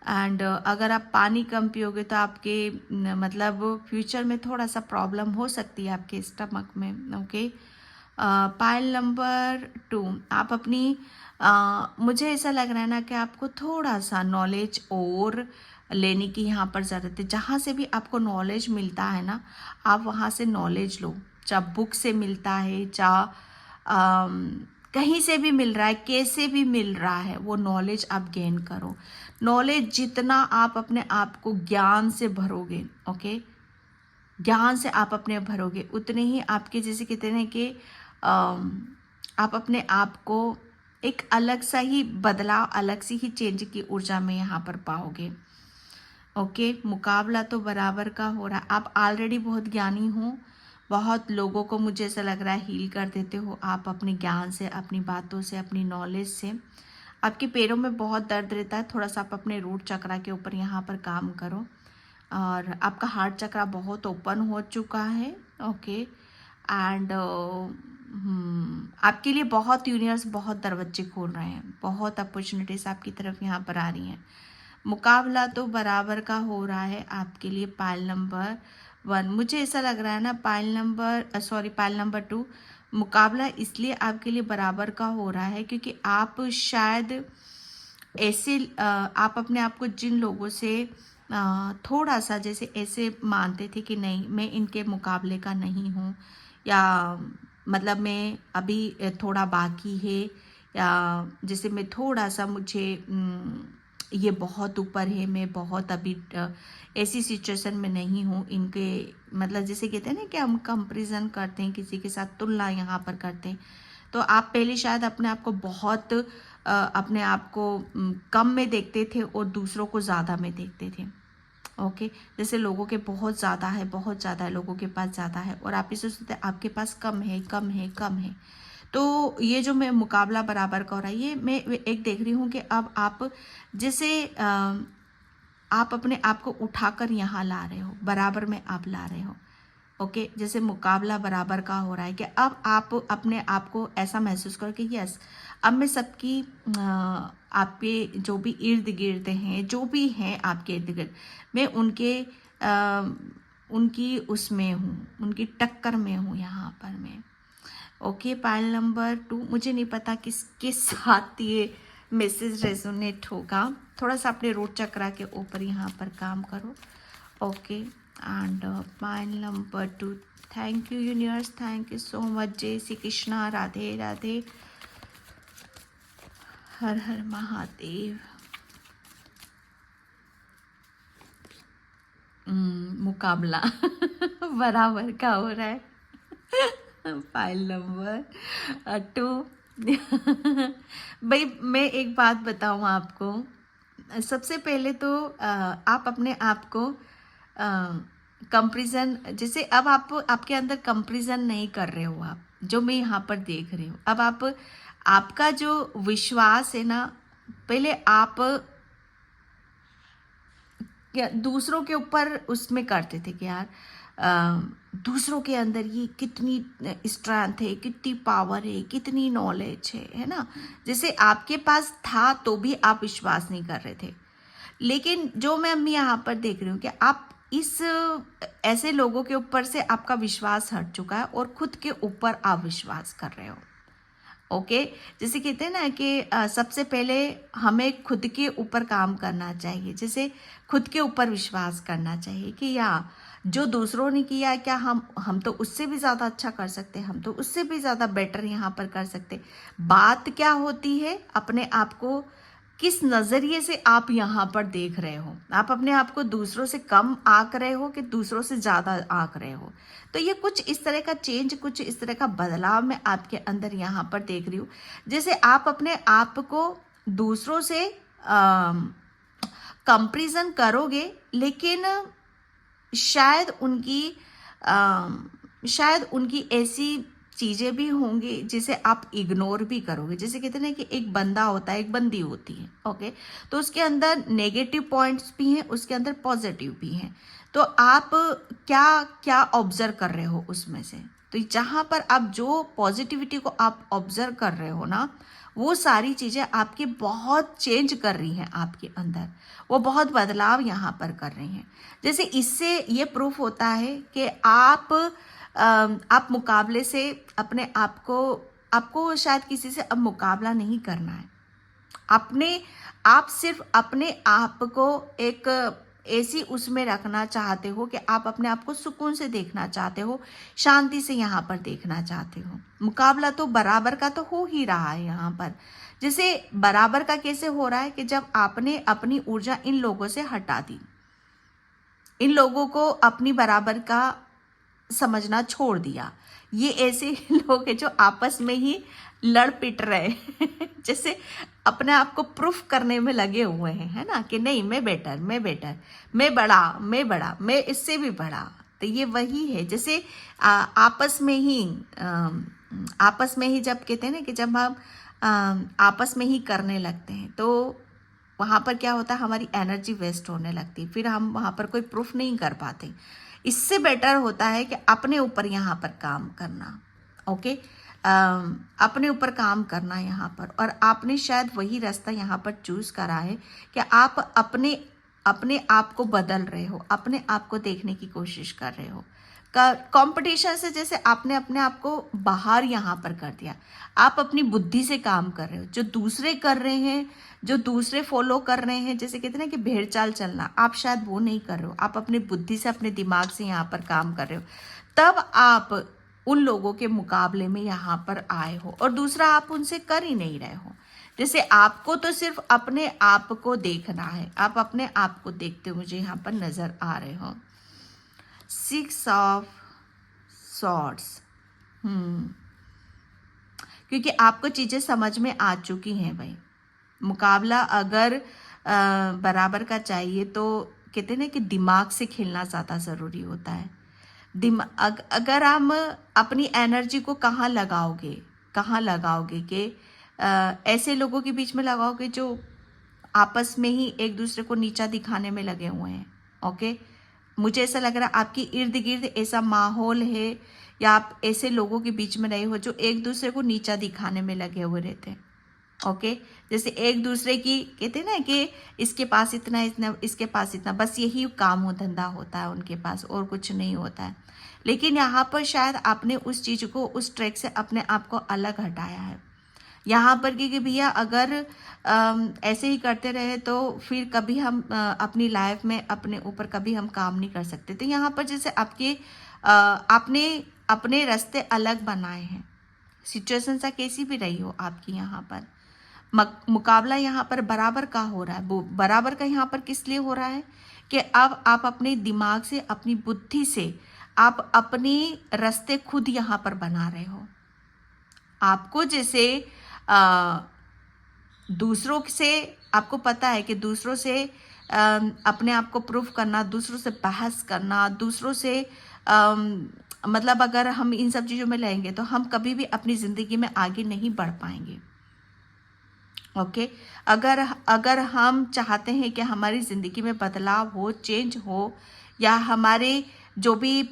एंड अगर आप पानी कम पियोगे तो आपके मतलब फ्यूचर में थोड़ा सा प्रॉब्लम हो सकती है आपके स्टमक में। ओके, पायल नंबर 2, आप अपनी मुझे ऐसा लग रहा है ना कि आपको थोड़ा सा नॉलेज और लेने की यहाँ पर ज़रूरत है। जहाँ से भी आपको नॉलेज मिलता है ना, आप वहाँ से नॉलेज लो, चाहे बुक से मिलता है, चाहे कहीं से भी मिल रहा है, कैसे भी मिल रहा है, वो नॉलेज आप गेन करो। नॉलेज जितना आप अपने आप को ज्ञान से भरोगे, ओके, ज्ञान से आप अपने भरोगे, उतने ही आपके, जैसे कहते हैं कि आप अपने आप को एक अलग सा ही बदलाव, अलग सी ही चेंज की ऊर्जा में यहाँ पर पाओगे। ओके, मुकाबला तो बराबर का हो रहा है। आप ऑलरेडी बहुत ज्ञानी हो, बहुत लोगों को मुझे ऐसा लग रहा है हील कर देते हो आप अपने ज्ञान से, अपनी बातों से, अपनी नॉलेज से। आपके पैरों में बहुत दर्द रहता है, थोड़ा सा आप अपने रूट चक्रा के ऊपर यहाँ पर काम करो। और आपका हार्ट चक्रा बहुत ओपन हो चुका है। ओके, एंड आपके लिए बहुत यूनिवर्स बहुत दरवाजे खोल रहे हैं, बहुत अपॉर्चुनिटीज आपकी तरफ यहाँ पर आ रही हैं। मुकाबला तो बराबर का हो रहा है आपके लिए पायल नंबर 1। मुझे ऐसा लग रहा है ना, पायल नंबर 2, मुकाबला इसलिए आपके लिए बराबर का हो रहा है क्योंकि आप शायद ऐसे आप अपने आप को जिन लोगों से थोड़ा सा जैसे ऐसे मानते थे कि नहीं, मैं इनके मुकाबले का नहीं हूँ, या मतलब मैं अभी थोड़ा बाकी है, या जैसे मैं थोड़ा सा, मुझे ये बहुत ऊपर है, मैं बहुत अभी ऐसी सिचुएशन में नहीं हूँ इनके, मतलब जैसे कहते हैं ना कि हम कंपैरिजन करते हैं, किसी के साथ तुलना यहाँ पर करते हैं। तो आप पहले शायद अपने आप को बहुत अपने आप को कम में देखते थे और दूसरों को ज़्यादा में देखते थे। ओके, जैसे लोगों के बहुत ज़्यादा है, बहुत ज़्यादा है, लोगों के पास ज़्यादा है, और आप इसे सोचते आपके पास कम है, कम है, कम है। तो ये जो मैं मुकाबला बराबर का हो रहा है, ये मैं एक देख रही हूँ कि अब आप जैसे आप अपने आप को उठाकर यहाँ ला रहे हो, बराबर में आप ला रहे हो। ओके, जैसे मुकाबला बराबर का हो रहा है कि अब आप अपने आप को ऐसा महसूस करो कि यस, अब मैं सबकी आपके जो भी इर्द गिर्द हैं, जो भी हैं आपके इर्द गिर्द, मैं उनकी उसमें हूँ, उनकी टक्कर में हूँ यहाँ पर मैं। ओके, पायल नंबर 2, मुझे नहीं पता किसके साथ ये मैसेज रेजोनेट होगा, थोड़ा सा अपने रूट चक्रा के ऊपर यहाँ पर काम करो। Okay, and pile number 2, thank you universe, thank you so much. Jai Shri Krishna, Radhe Radhe, हर हर महादेव। मुकाबला बराबर का हो रहा है फाइल नंबर 2। भाई मैं एक बात बताऊँ आपको, सबसे पहले तो आप अपने आप को कंपैरिजन, जैसे अब आप आपके अंदर कंपैरिजन नहीं कर रहे हो, आप जो मैं यहाँ पर देख रही हूँ, अब आपका जो विश्वास है ना, पहले आप दूसरों के ऊपर उसमें करते थे कि यार दूसरों के अंदर ये कितनी स्ट्रेंथ है, कितनी पावर है, कितनी नॉलेज है ना। जैसे आपके पास था तो भी आप विश्वास नहीं कर रहे थे, लेकिन जो मैं यहाँ पर देख रही हूँ कि आप इस ऐसे लोगों के ऊपर से आपका विश्वास हट चुका है और खुद के ऊपर आप विश्वास कर रहे हो। ओके, जैसे कहते हैं ना कि सबसे पहले हमें खुद के ऊपर काम करना चाहिए, जैसे खुद के ऊपर विश्वास करना चाहिए कि या जो दूसरों ने किया क्या हम तो उससे भी ज़्यादा अच्छा कर सकते हैं, हम तो उससे भी ज़्यादा बेटर यहाँ पर कर सकते। बात क्या होती है, अपने आप को किस नज़रिए से आप यहाँ पर देख रहे हो, आप अपने आप को दूसरों से कम आंक रहे हो कि दूसरों से ज़्यादा आंक रहे हो। तो ये कुछ इस तरह का चेंज, कुछ इस तरह का बदलाव मैं आपके अंदर यहाँ पर देख रही हूँ। जैसे आप अपने आप को दूसरों से कंपैरिजन करोगे, लेकिन शायद उनकी शायद उनकी ऐसी चीज़ें भी होंगी जिसे आप इग्नोर भी करोगे। जैसे कहते हैं ना कि एक बंदा होता है, एक बंदी होती है, ओके, तो उसके अंदर नेगेटिव पॉइंट्स भी हैं, उसके अंदर पॉजिटिव भी हैं। तो आप क्या क्या ऑब्जर्व कर रहे हो उसमें से? तो जहाँ पर आप जो पॉजिटिविटी को आप ऑब्जर्व कर रहे हो ना, वो सारी चीज़ें आपके बहुत चेंज कर रही हैं आपके अंदर, वो बहुत बदलाव यहाँ पर कर रही हैं। जैसे इससे ये प्रूफ होता है कि आप मुकाबले से अपने आपको शायद किसी से अब मुकाबला नहीं करना है। आप सिर्फ अपने आप को एक ऐसी उसमें रखना चाहते हो कि आप अपने आप को सुकून से देखना चाहते हो, शांति से यहाँ पर देखना चाहते हो। मुकाबला तो बराबर का तो हो ही रहा है यहाँ पर। जैसे बराबर का कैसे हो रहा है कि जब आपने अपनी ऊर्जा इन लोगों से हटा दी, इन लोगों को अपनी बराबर का समझना छोड़ दिया। ये ऐसे लोग हैं जो आपस में ही लड़ पिट रहे हैं जैसे अपने आप को प्रूफ करने में लगे हुए हैं, है ना, कि नहीं मैं बेटर, मैं बड़ा, मैं इससे भी बड़ा। तो ये वही है। जैसे आपस में ही जब कहते हैं ना कि जब हम आपस में ही करने लगते हैं तो वहाँ पर क्या होता है, हमारी एनर्जी वेस्ट होने लगती है, फिर हम वहाँ पर कोई प्रूफ नहीं कर पाते। इससे बेटर होता है कि अपने ऊपर यहाँ पर काम करना, ओके, अपने ऊपर काम करना यहाँ पर। और आपने शायद वही रास्ता यहाँ पर चूज करा है कि आप अपने आप को बदल रहे हो, अपने आप को देखने की कोशिश कर रहे हो। कंपटीशन से जैसे आपने अपने आप को बाहर यहाँ पर कर दिया, आप अपनी बुद्धि से काम कर रहे हो। जो दूसरे कर रहे हैं, जो दूसरे फॉलो कर रहे हैं, जैसे कहते हैं ना कि भेड़ चाल चलना, आप शायद वो नहीं कर रहे हो। आप अपनी बुद्धि से, अपने दिमाग से यहाँ पर काम कर रहे हो, तब आप उन लोगों के मुकाबले में यहाँ पर आए हो। और दूसरा, आप उनसे कर ही नहीं रहे हो। जैसे आपको तो सिर्फ अपने आप को देखना है, आप अपने आप को देखते हुए मुझे यहाँ पर नजर आ रहे हो। 6 ऑफ सॉर्ड्स, क्योंकि आपको चीजें समझ में आ चुकी हैं भाई। मुकाबला अगर बराबर का चाहिए तो कहते हैं ना कि दिमाग से खेलना ज़्यादा ज़रूरी होता है। अगर हम अपनी एनर्जी को कहाँ लगाओगे कि ऐसे लोगों के बीच में लगाओगे जो आपस में ही एक दूसरे को नीचा दिखाने में लगे हुए हैं, ओके। मुझे ऐसा लग रहा है आपकी इर्द गिर्द ऐसा माहौल है, या आप ऐसे लोगों के बीच में रहे हो जो एक दूसरे को नीचा दिखाने में लगे हुए रहते हैं, ओके। जैसे एक दूसरे की कहते हैं ना कि इसके पास इतना, इसके पास इतना, बस यही काम हो धंधा होता है उनके पास, और कुछ नहीं होता है। लेकिन यहाँ पर शायद आपने उस चीज़ को, उस ट्रैक से अपने आप को अलग हटाया है यहाँ पर, क्योंकि भैया अगर ऐसे ही करते रहे तो फिर कभी हम अपनी लाइफ में अपने ऊपर कभी हम काम नहीं कर सकते। तो यहाँ पर जैसे आपने अपने रास्ते अलग बनाए हैं, सिचुएशन सा कैसी भी रही हो आपकी, यहाँ पर मुकाबला यहाँ पर बराबर का हो रहा है। वो बराबर का यहाँ पर किस लिए हो रहा है कि अब आप अपने दिमाग से, अपनी बुद्धि से आप अपनी रास्ते खुद यहाँ पर बना रहे हो। आपको जैसे दूसरों से, आपको पता है कि दूसरों से अपने आप को प्रूफ करना, दूसरों से बहस करना, दूसरों से मतलब अगर हम इन सब चीज़ों में लेंगे तो हम कभी भी अपनी ज़िंदगी में आगे नहीं बढ़ पाएंगे, ओके। अगर हम चाहते हैं कि हमारी ज़िंदगी में बदलाव हो, चेंज हो, या हमारे जो भी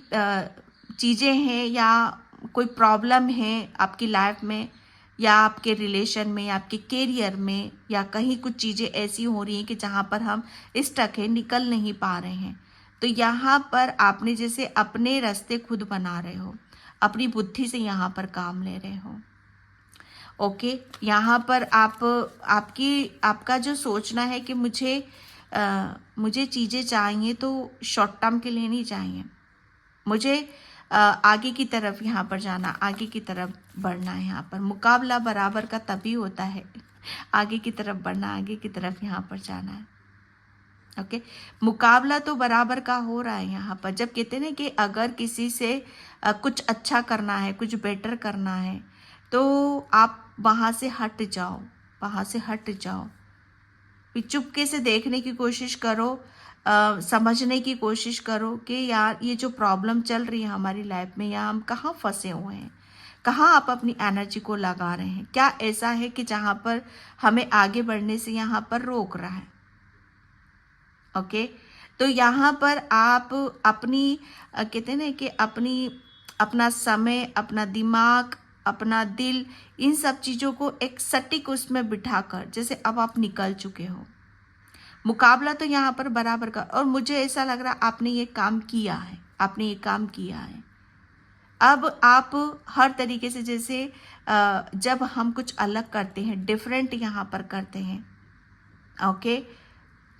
चीज़ें हैं या कोई प्रॉब्लम है आपकी लाइफ में, या आपके रिलेशन में, या आपके करियर में, या कहीं कुछ चीज़ें ऐसी हो रही हैं कि जहाँ पर हम स्टक हैं, निकल नहीं पा रहे हैं, तो यहाँ पर आपने जैसे अपने रास्ते खुद बना रहे हो, अपनी बुद्धि से यहाँ पर काम ले रहे हो, ओके। यहाँ पर आपका जो सोचना है कि मुझे चीज़ें चाहिए तो शॉर्ट टर्म के लिए नहीं चाहिए, मुझे आगे की तरफ यहाँ पर जाना, आगे की तरफ बढ़ना है। यहाँ पर मुकाबला बराबर का तभी होता है, आगे की तरफ बढ़ना, आगे की तरफ यहाँ पर जाना है, ओके। मुकाबला तो बराबर का हो रहा है यहाँ पर। जब कहते हैं ना कि अगर किसी से कुछ अच्छा करना है, कुछ बेटर करना है, तो आप वहाँ से हट जाओ, वहाँ से हट जाओ। फिर चुपके से देखने की कोशिश करो, समझने की कोशिश करो कि यार ये जो प्रॉब्लम चल रही है हमारी लाइफ में, या हम कहाँ फंसे हुए हैं, कहाँ आप अपनी एनर्जी को लगा रहे हैं, क्या ऐसा है कि जहाँ पर हमें आगे बढ़ने से यहाँ पर रोक रहा है। ओके, तो यहाँ पर आप अपनी कहते हैं ना कि अपना समय, अपना दिमाग, अपना दिल, इन सब चीज़ों को एक सटीक उसमें बिठाकर, जैसे अब आप निकल चुके हो, मुकाबला तो यहाँ पर बराबर का, और मुझे ऐसा लग रहा आपने ये काम किया है, आपने ये काम किया है। अब आप हर तरीके से, जैसे जब हम कुछ अलग करते हैं, डिफरेंट यहाँ पर करते हैं, ओके,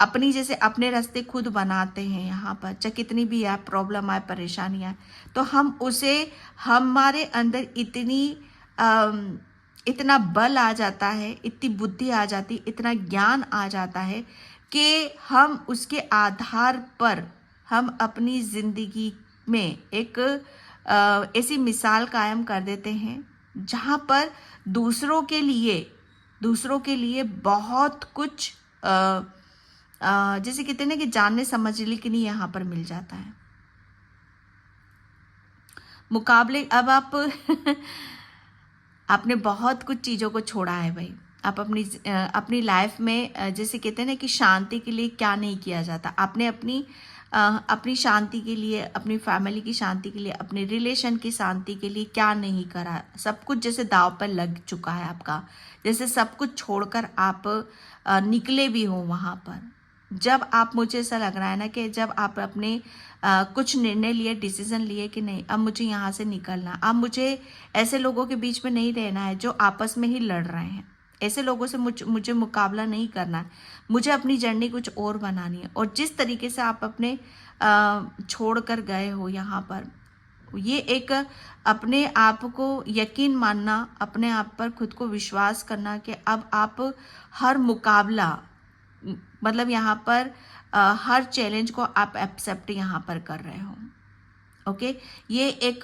अपनी जैसे अपने रास्ते खुद बनाते हैं यहाँ पर, चाहे कितनी भी आए प्रॉब्लम आए, परेशानी आए, तो हम उसे, हमारे अंदर इतना बल आ जाता है, इतनी बुद्धि आ जाती, इतना ज्ञान आ जाता है कि हम उसके आधार पर हम अपनी ज़िंदगी में एक ऐसी मिसाल कायम कर देते हैं जहाँ पर दूसरों के लिए बहुत कुछ जैसे कहते हैं ना कि जानने समझने के लिए यहाँ पर मिल जाता है। मुकाबले, अब आप आपने बहुत कुछ चीज़ों को छोड़ा है भाई। आप अपनी लाइफ में जैसे कहते हैं ना कि शांति के लिए क्या नहीं किया जाता, आपने अपनी शांति के लिए, अपनी फैमिली की शांति के लिए, अपने रिलेशन की शांति के लिए क्या नहीं करा। सब कुछ जैसे दांव पर लग चुका है आपका, जैसे सब कुछ छोड़कर आप निकले भी हो वहाँ पर। जब आप, मुझे ऐसा लग रहा है ना कि जब आप अपने कुछ निर्णय लिए, डिसीजन लिए कि नहीं अब मुझे यहाँ से निकलना, अब मुझे ऐसे लोगों के बीच में नहीं रहना है जो आपस में ही लड़ रहे हैं, ऐसे लोगों से मुझे मुकाबला नहीं करना है, मुझे अपनी जर्नी कुछ और बनानी है। और जिस तरीके से आप अपने छोड़ कर गए हो यहाँ पर, ये एक अपने आप को यकीन मानना, अपने आप पर खुद को विश्वास करना कि अब आप हर मुकाबला, मतलब यहाँ पर हर चैलेंज को आप एक्सेप्ट यहाँ पर कर रहे हो। ओके, ये एक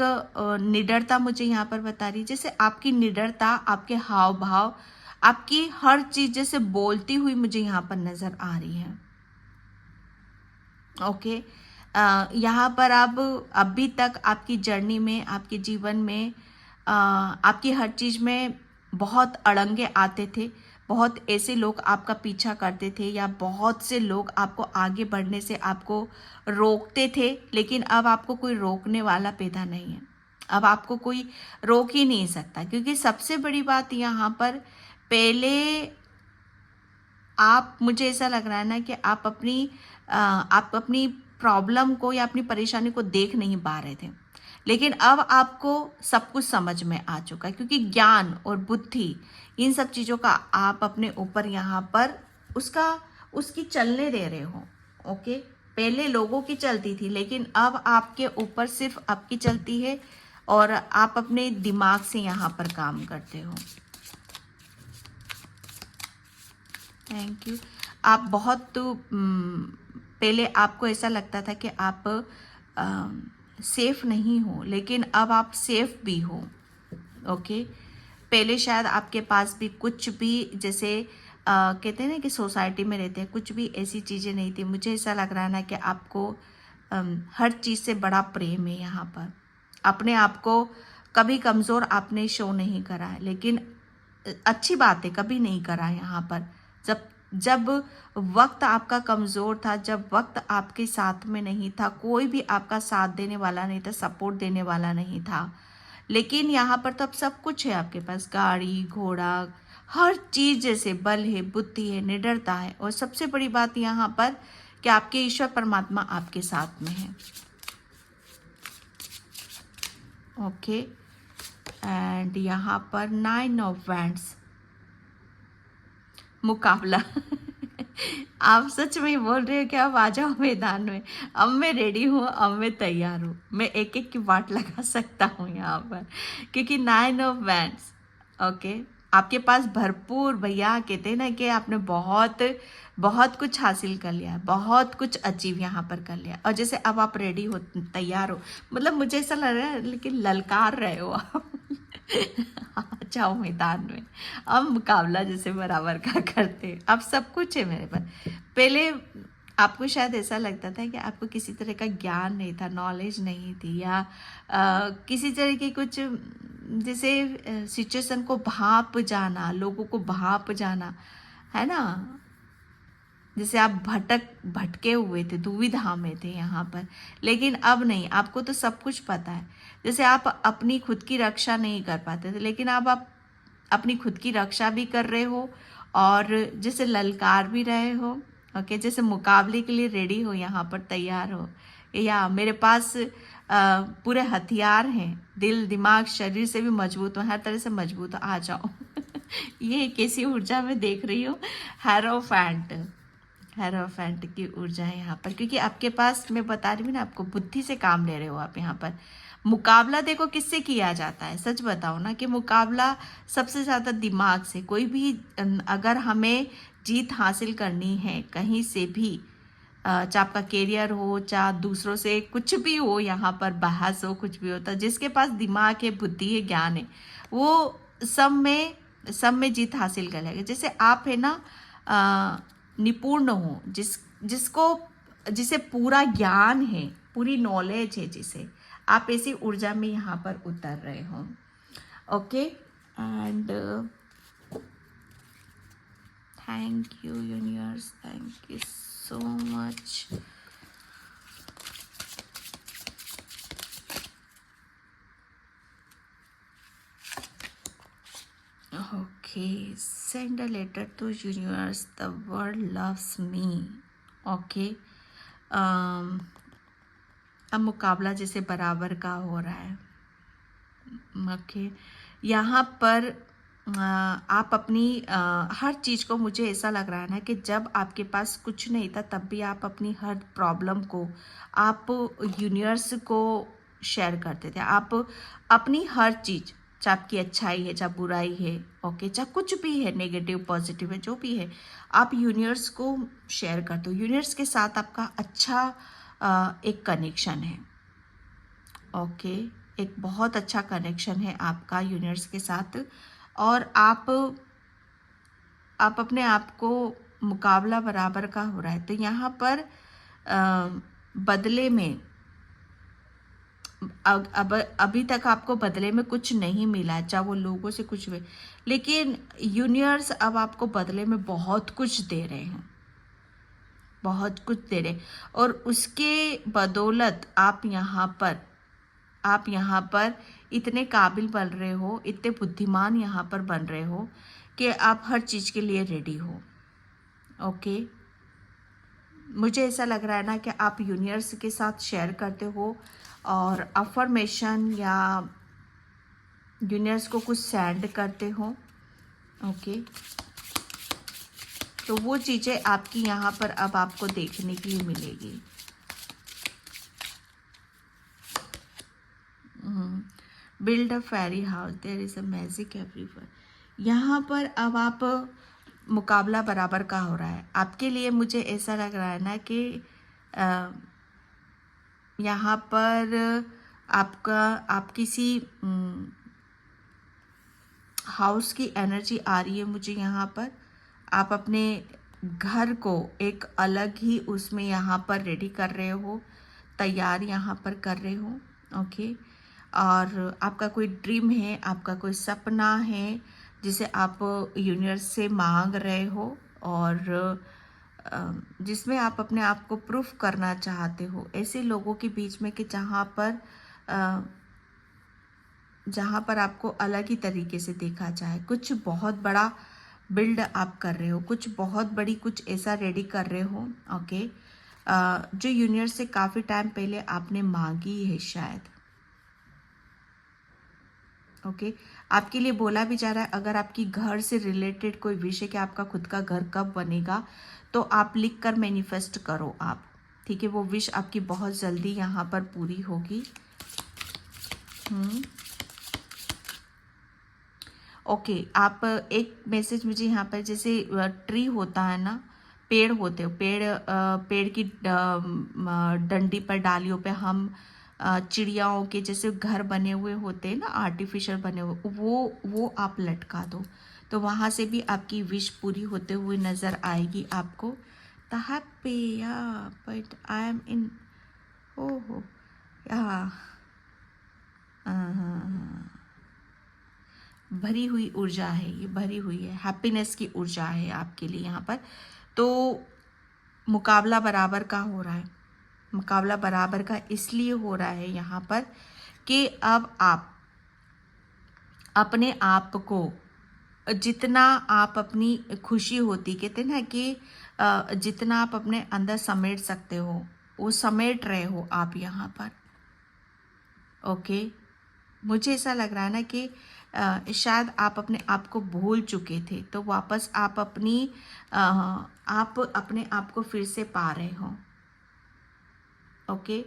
निडरता मुझे यहाँ पर बता रही है, जैसे आपकी निडरता, आपके हाव भाव, आपकी हर चीज जैसे बोलती हुई मुझे यहाँ पर नजर आ रही है। ओके, यहाँ पर आप अभी तक आपकी जर्नी में, आपके जीवन में, आपकी हर चीज में बहुत अड़ंगे आते थे, बहुत ऐसे लोग आपका पीछा करते थे, या बहुत से लोग आपको आगे बढ़ने से आपको रोकते थे, लेकिन अब आपको कोई रोकने वाला पैदा नहीं है, अब आपको कोई रोक ही नहीं सकता। क्योंकि सबसे बड़ी बात यहाँ पर, पहले आप, मुझे ऐसा लग रहा है ना कि आप अपनी प्रॉब्लम को या अपनी परेशानी को देख नहीं पा रहे थे, लेकिन अब आपको सब कुछ समझ में आ चुका है, क्योंकि ज्ञान और बुद्धि, इन सब चीज़ों का आप अपने ऊपर यहाँ पर उसकी चलने दे रहे हो। ओके, पहले लोगों की चलती थी, लेकिन अब आपके ऊपर सिर्फ आपकी चलती है, और आप अपने दिमाग से यहाँ पर काम करते हो। Thank you. आप बहुत पहले आपको ऐसा लगता था कि आप सेफ नहीं हो, लेकिन अब आप सेफ भी हो। ओके, पहले शायद आपके पास भी कुछ भी, जैसे कहते हैं ना कि सोसाइटी में रहते हैं, कुछ भी ऐसी चीज़ें नहीं थी। मुझे ऐसा लग रहा है ना कि आपको हर चीज़ से बड़ा प्रेम है यहाँ पर। अपने आप को कभी कमज़ोर आपने शो नहीं करा है, लेकिन अच्छी बात है, कभी नहीं करा यहाँ पर। जब वक्त आपका कमज़ोर था, जब वक्त आपके साथ में नहीं था, कोई भी आपका साथ देने वाला नहीं था, सपोर्ट देने वाला नहीं था, लेकिन यहाँ पर तो अब सब कुछ है आपके पास, गाड़ी घोड़ा, हर चीज़, जैसे बल है, बुद्धि है, निडरता है, और सबसे बड़ी बात यहाँ पर कि आपके ईश्वर परमात्मा आपके साथ में है। ओके, एंड यहाँ पर 9 ऑफ वैंड्स, मुकाबला। आप सच में बोल रहे हो कि आप आ जाओ मैदान में, अब मैं रेडी हूँ, अब मैं तैयार हूँ, मैं एक एक की वाट लगा सकता हूँ यहाँ पर, क्योंकि 9 ऑफ वैंड्स। ओके, आपके पास भरपूर, भैया कहते हैं ना कि आपने बहुत कुछ हासिल कर लिया, बहुत कुछ अचीव यहाँ पर कर लिया, और जैसे अब आप रेडी हो, तैयार हो, मतलब मुझे ऐसा लग रहा है, लेकिन ललकार रहे हो आप। जाओ मैदान में, अब मुकाबला जैसे बराबर का करते, अब सब कुछ है मेरे पास। पहले आपको शायद ऐसा लगता था कि आपको किसी तरह का ज्ञान नहीं था, नॉलेज नहीं थी, या किसी तरह की कुछ जैसे सिचुएशन को भाप जाना, लोगों को भाप जाना, है ना, जैसे आप भटके हुए थे, दुविधा में थे यहाँ पर। लेकिन अब नहीं, आपको तो सब कुछ पता है। जैसे आप अपनी खुद की रक्षा नहीं कर पाते थे, लेकिन अब आप अपनी खुद की रक्षा भी कर रहे हो, और जैसे ललकार भी रहे हो। ओके, जैसे मुकाबले के लिए रेडी हो, यहाँ पर तैयार हो, या मेरे पास पूरे हथियार हैं, दिल दिमाग शरीर से भी मजबूत हो, हर तरह से मजबूत हो, आ जाओ। ये कैसी ऊर्जा में देख रही हूँ, हेरोफेंट, हेरोफेंट की ऊर्जा है यहाँ पर, क्योंकि आपके पास, मैं बता रही हूँ ना आपको, बुद्धि से काम ले रहे हो आप यहाँ पर। मुकाबला देखो किससे किया जाता है, सच बताओ ना, कि मुकाबला सबसे ज़्यादा दिमाग से। कोई भी अगर हमें जीत हासिल करनी है कहीं से भी, चाहे आपका कैरियर हो, चाहे दूसरों से कुछ भी हो, यहाँ पर बहस हो, कुछ भी होता, जिसके पास दिमाग है, बुद्धि है, ज्ञान है, वो सब में जीत हासिल कर लेगा। जैसे आप है ना, निपुण हो, जिसको जिसे पूरा ज्ञान है, पूरी नॉलेज है, जिसे आप ऐसी ऊर्जा में यहाँ पर उतर रहे हो। Okay, and thank you universe, thank you so much. Okay, send a letter to universe. The world loves me. Okay. अब मुकाबला जैसे बराबर का हो रहा है। ओके, यहाँ पर आप अपनी हर चीज़ को, मुझे ऐसा लग रहा है ना कि जब आपके पास कुछ नहीं था तब भी आप अपनी हर प्रॉब्लम को आप यूनिवर्स को शेयर करते थे। आप अपनी हर चीज़, चाहे आपकी अच्छाई है, चाहे बुराई है, ओके, चाहे कुछ भी है, नेगेटिव पॉजिटिव है, जो भी है, आप यूनिवर्स को शेयर करते हो। यूनिवर्स के साथ आपका अच्छा एक कनेक्शन है। ओके, एक बहुत अच्छा कनेक्शन है आपका यूनिवर्स के साथ, और आप अपने आप को, मुकाबला बराबर का हो रहा है। तो यहाँ पर बदले में, अब अभी तक आपको बदले में कुछ नहीं मिला, चाहे वो लोगों से कुछ भी, लेकिन यूनिवर्स अब आपको बदले में बहुत कुछ दे रहे हैं, बहुत कुछ दे रहे, और उसके बदौलत आप यहाँ पर इतने काबिल बन रहे हो, इतने बुद्धिमान यहाँ पर बन रहे हो कि आप हर चीज़ के लिए रेडी हो। ओके, मुझे ऐसा लग रहा है ना कि आप यूनिवर्स के साथ शेयर करते हो, और अफर्मेशन या यूनिवर्स को कुछ सेंड करते हो। ओके, तो वो चीज़ें आपकी यहाँ पर अब आपको देखने के लिए मिलेगी। Build a fairy house, there is a magic everywhere. यहाँ पर अब आप, मुकाबला बराबर का हो रहा है आपके लिए। मुझे ऐसा लग रहा है ना कि यहाँ पर आप किसी हाउस की एनर्जी आ रही है मुझे यहाँ पर। आप अपने घर को एक अलग ही उसमें यहाँ पर रेडी कर रहे हो, तैयार यहाँ पर कर रहे हो। ओके, और आपका कोई ड्रीम है, आपका कोई सपना है जिसे आप यूनिवर्स से मांग रहे हो, और जिसमें आप अपने आप को प्रूफ करना चाहते हो ऐसे लोगों के बीच में, कि जहाँ पर आपको अलग ही तरीके से देखा जाए। कुछ बहुत बड़ा बिल्ड आप कर रहे हो, कुछ बहुत बड़ी कुछ ऐसा रेडी कर रहे हो। ओके, जो यूनिवर्स से काफ़ी टाइम पहले आपने मांगी है शायद। ओके, आपके लिए बोला भी जा रहा है, अगर आपकी घर से रिलेटेड कोई विषय, कि आपका खुद का घर कब बनेगा, तो आप लिख कर मैनिफेस्ट करो आप, ठीक है। वो विश आपकी बहुत जल्दी यहाँ पर पूरी होगी। ओके, आप एक मैसेज मुझे यहाँ पर, जैसे ट्री होता है ना, पेड़ होते हो, पेड़ की डंडी पर, डालियों पे हम चिड़ियाओं के जैसे घर बने हुए होते हैं ना, आर्टिफिशियल बने हुए, वो आप लटका दो, तो वहाँ से भी आपकी विश पूरी होते हुए नज़र आएगी आपको। द हैप्पी, या बट आई एम इन, ओहो, या भरी हुई ऊर्जा है, ये भरी हुई है, हैप्पीनेस की ऊर्जा है आपके लिए यहाँ पर। तो मुकाबला बराबर का हो रहा है, मुकाबला बराबर का इसलिए हो रहा है यहाँ पर कि अब आप अपने आप को, जितना आप अपनी खुशी होती, कहते हैं ना कि जितना आप अपने अंदर समेट सकते हो वो समेट रहे हो आप यहाँ पर। ओके, मुझे ऐसा लग रहा है ना कि शायद आप अपने आप को भूल चुके थे, तो वापस आप आप अपने आप को फिर से पा रहे हो। ओके,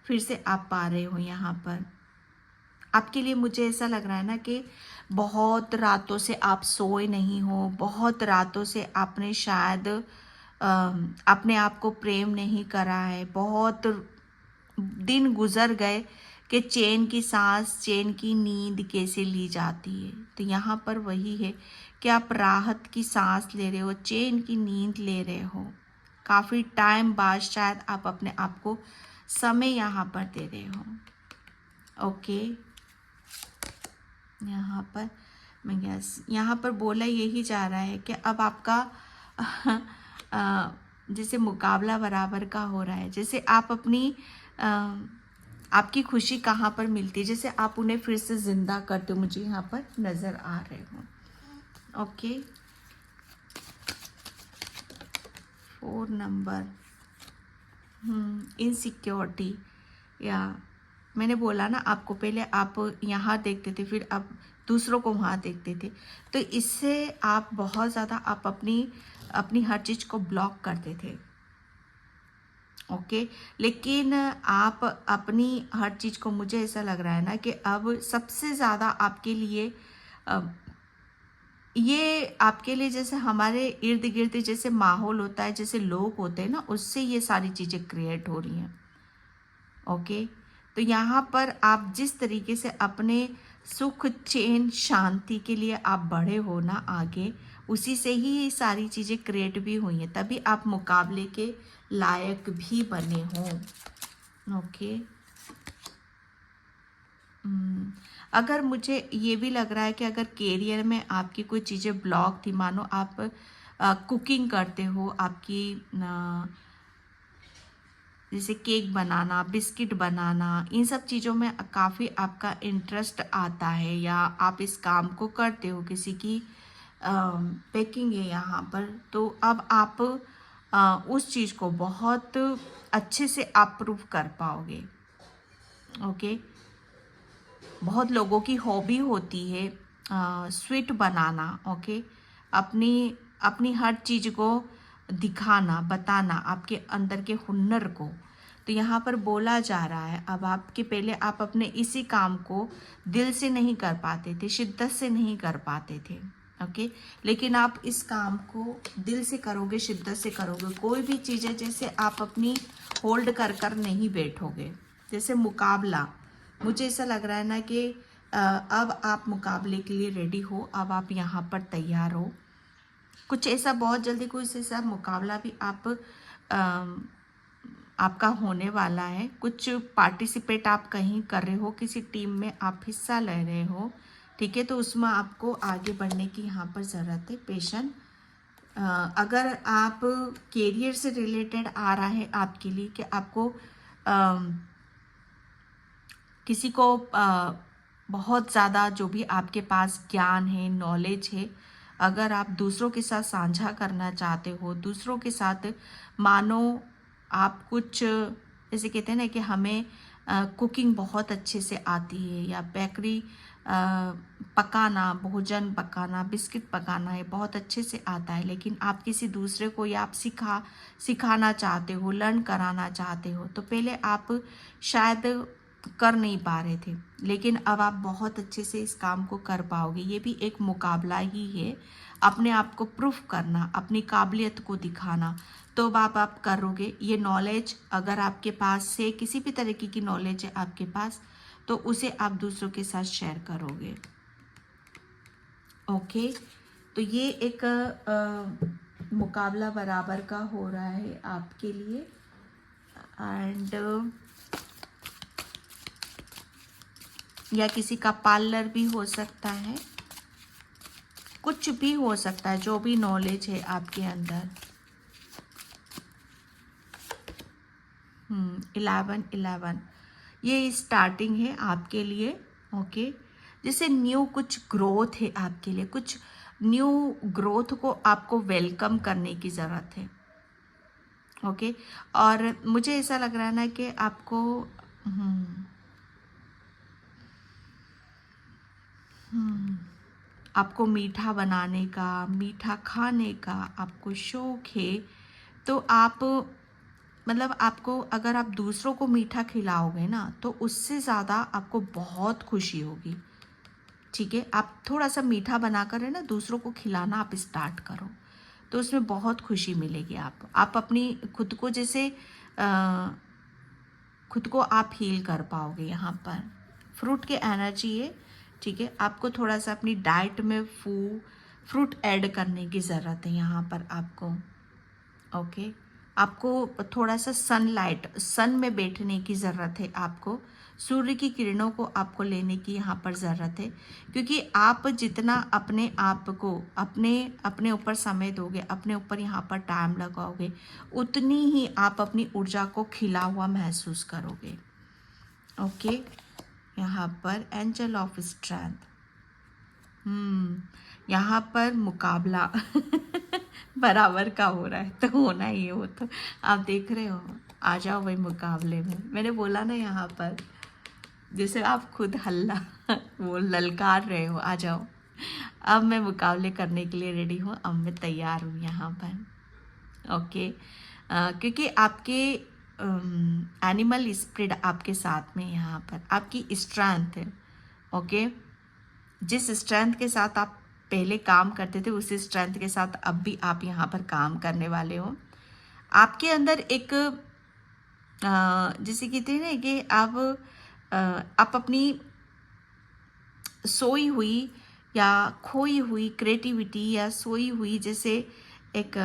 फिर से आप पा रहे हो यहाँ पर। आपके लिए मुझे ऐसा लग रहा है ना कि बहुत रातों से आप सोए नहीं हो, बहुत रातों से आपने शायद अपने आप को प्रेम नहीं करा है, बहुत दिन गुजर गए कि चैन की सांस, चैन की नींद कैसे ली जाती है। तो यहाँ पर वही है कि आप राहत की सांस ले रहे हो, चैन की नींद ले रहे हो। काफ़ी टाइम बाद शायद आप अपने आप को समय यहाँ पर दे रहे हो। ओके, यहाँ पर मैं यहाँ पर बोला यही जा रहा है कि अब आपका जैसे मुकाबला बराबर का हो रहा है, जैसे आप अपनी आपकी खुशी कहाँ पर मिलती है, जैसे आप उन्हें फिर से ज़िंदा करते हो, मुझे यहाँ पर नज़र आ रहे हो। ओके, 4 नंबर, इनसिक्योरिटी, या मैंने बोला ना आपको, पहले आप यहाँ देखते थे फिर आप दूसरों को वहाँ देखते थे, तो इससे आप बहुत ज़्यादा आप अपनी हर चीज़ को ब्लॉक करते थे। ओके, लेकिन आप अपनी हर चीज़ को, मुझे ऐसा लग रहा है ना कि अब सबसे ज़्यादा आपके लिए ये आपके लिए जैसे हमारे इर्द गिर्द जैसे माहौल होता है, जैसे लोग होते हैं ना, उससे ये सारी चीज़ें क्रिएट हो रही हैं। ओके, तो यहाँ पर आप जिस तरीके से अपने सुख, चैन, शांति के लिए आप बढ़े हो ना आगे, उसी से ही ये सारी चीज़ें क्रिएट भी हुई हैं, तभी आप मुकाबले के लायक भी बने हो। ओके, अगर मुझे ये भी लग रहा है कि अगर कैरियर में आपकी कोई चीज़ें ब्लॉक थी, मानो आप कुकिंग करते हो, आपकी जैसे केक बनाना, बिस्किट बनाना, इन सब चीज़ों में काफ़ी आपका इंटरेस्ट आता है, या आप इस काम को करते हो, किसी की बेकिंग है यहाँ पर, तो अब आप उस चीज़ को बहुत अच्छे से आप प्रूव कर पाओगे। ओके, बहुत लोगों की हॉबी होती है स्वीट बनाना। ओके, अपनी अपनी हर चीज़ को दिखाना, बताना, आपके अंदर के हुनर को। तो यहाँ पर बोला जा रहा है अब आपके, पहले आप अपने इसी काम को दिल से नहीं कर पाते थे, शिद्दत से नहीं कर पाते थे। ओके, लेकिन आप इस काम को दिल से करोगे, शिद्दत से करोगे। कोई भी चीज़ें जैसे आप अपनी होल्ड कर कर नहीं बैठोगे। जैसे मुकाबला, मुझे ऐसा लग रहा है ना कि अब आप मुकाबले के लिए रेडी हो, अब आप यहाँ पर तैयार हो। कुछ ऐसा बहुत जल्दी कोई ऐसा मुकाबला भी आपका होने वाला है। कुछ पार्टिसिपेट आप कहीं कर रहे हो, किसी टीम में आप हिस्सा ले रहे हो, ठीक है, तो उसमें आपको आगे बढ़ने की यहाँ पर ज़रूरत है, पेशेंस। अगर आप कैरियर से रिलेटेड आ रहा है आपके लिए कि आपको किसी को बहुत ज़्यादा जो भी आपके पास ज्ञान है, नॉलेज है, अगर आप दूसरों के साथ साझा करना चाहते हो, दूसरों के साथ, मानो आप कुछ जैसे कहते हैं ना कि हमें कुकिंग बहुत अच्छे से आती है, या बेकरी पकाना, भोजन पकाना, बिस्किट पकाना है बहुत अच्छे से आता है, लेकिन आप किसी दूसरे को या आप सिखाना चाहते हो, लर्न कराना चाहते हो, तो पहले आप शायद कर नहीं पा रहे थे, लेकिन अब आप बहुत अच्छे से इस काम को कर पाओगे। ये भी एक मुकाबला ही है, अपने आप को प्रूफ करना, अपनी काबिलियत को दिखाना। तो तो आप करोगे। ये नॉलेज अगर आपके पास से किसी भी तरीके की नॉलेज है आपके पास, तो उसे आप दूसरों के साथ शेयर करोगे। ओके, तो ये एक मुकाबला बराबर का हो रहा है आपके लिए। एंड या किसी का पार्लर भी हो सकता है, कुछ भी हो सकता है, जो भी नॉलेज है आपके अंदर। 11 ये स्टार्टिंग है आपके लिए। ओके, जैसे न्यू कुछ ग्रोथ है आपके लिए, कुछ न्यू ग्रोथ को आपको वेलकम करने की ज़रूरत है। ओके, और मुझे ऐसा लग रहा है ना कि आपको आपको मीठा बनाने का, मीठा खाने का आपको शौक है। तो आप मतलब आपको, अगर आप दूसरों को मीठा खिलाओगे ना, तो उससे ज़्यादा आपको बहुत खुशी होगी। ठीक है, आप थोड़ा सा मीठा बनाकर है ना दूसरों को खिलाना आप स्टार्ट करो, तो उसमें बहुत खुशी मिलेगी। आप अपनी खुद को जैसे खुद को आप हील कर पाओगे। यहाँ पर फ्रूट की एनर्जी है। ठीक है, आपको थोड़ा सा अपनी डाइट में फ्रूट ऐड करने की ज़रूरत है यहाँ पर आपको। ओके, आपको थोड़ा सा सन में बैठने की ज़रूरत है। आपको सूर्य की किरणों को आपको लेने की यहाँ पर ज़रूरत है, क्योंकि आप जितना अपने आप को अपने ऊपर समय दोगे, अपने ऊपर यहाँ पर टाइम लगाओगे, उतनी ही आप अपनी ऊर्जा को खिला हुआ महसूस करोगे। ओके, यहाँ पर एंजल ऑफ स्ट्रेंथ, यहाँ पर मुकाबला बराबर का हो रहा है, तो होना ही है वो। तो आप देख रहे हो, आ जाओ भाई मुकाबले में। मैंने बोला ना यहाँ पर, जैसे आप खुद हल्ला वो ललकार रहे हो, आ जाओ। अब मैं मुकाबले करने के लिए रेडी हूँ, अब मैं तैयार हूँ यहाँ पर। ओके, क्योंकि आपके एनिमल स्पिरिट आपके साथ में, यहाँ पर आपकी स्ट्रेंथ है। ओके, जिस स्ट्रेंथ के साथ आप पहले काम करते थे, उसी स्ट्रेंथ के साथ अब भी आप यहाँ पर काम करने वाले हो। आपके अंदर एक जैसे कहते हैं ना कि आप अपनी सोई हुई या खोई हुई क्रिएटिविटी, या सोई हुई जैसे एक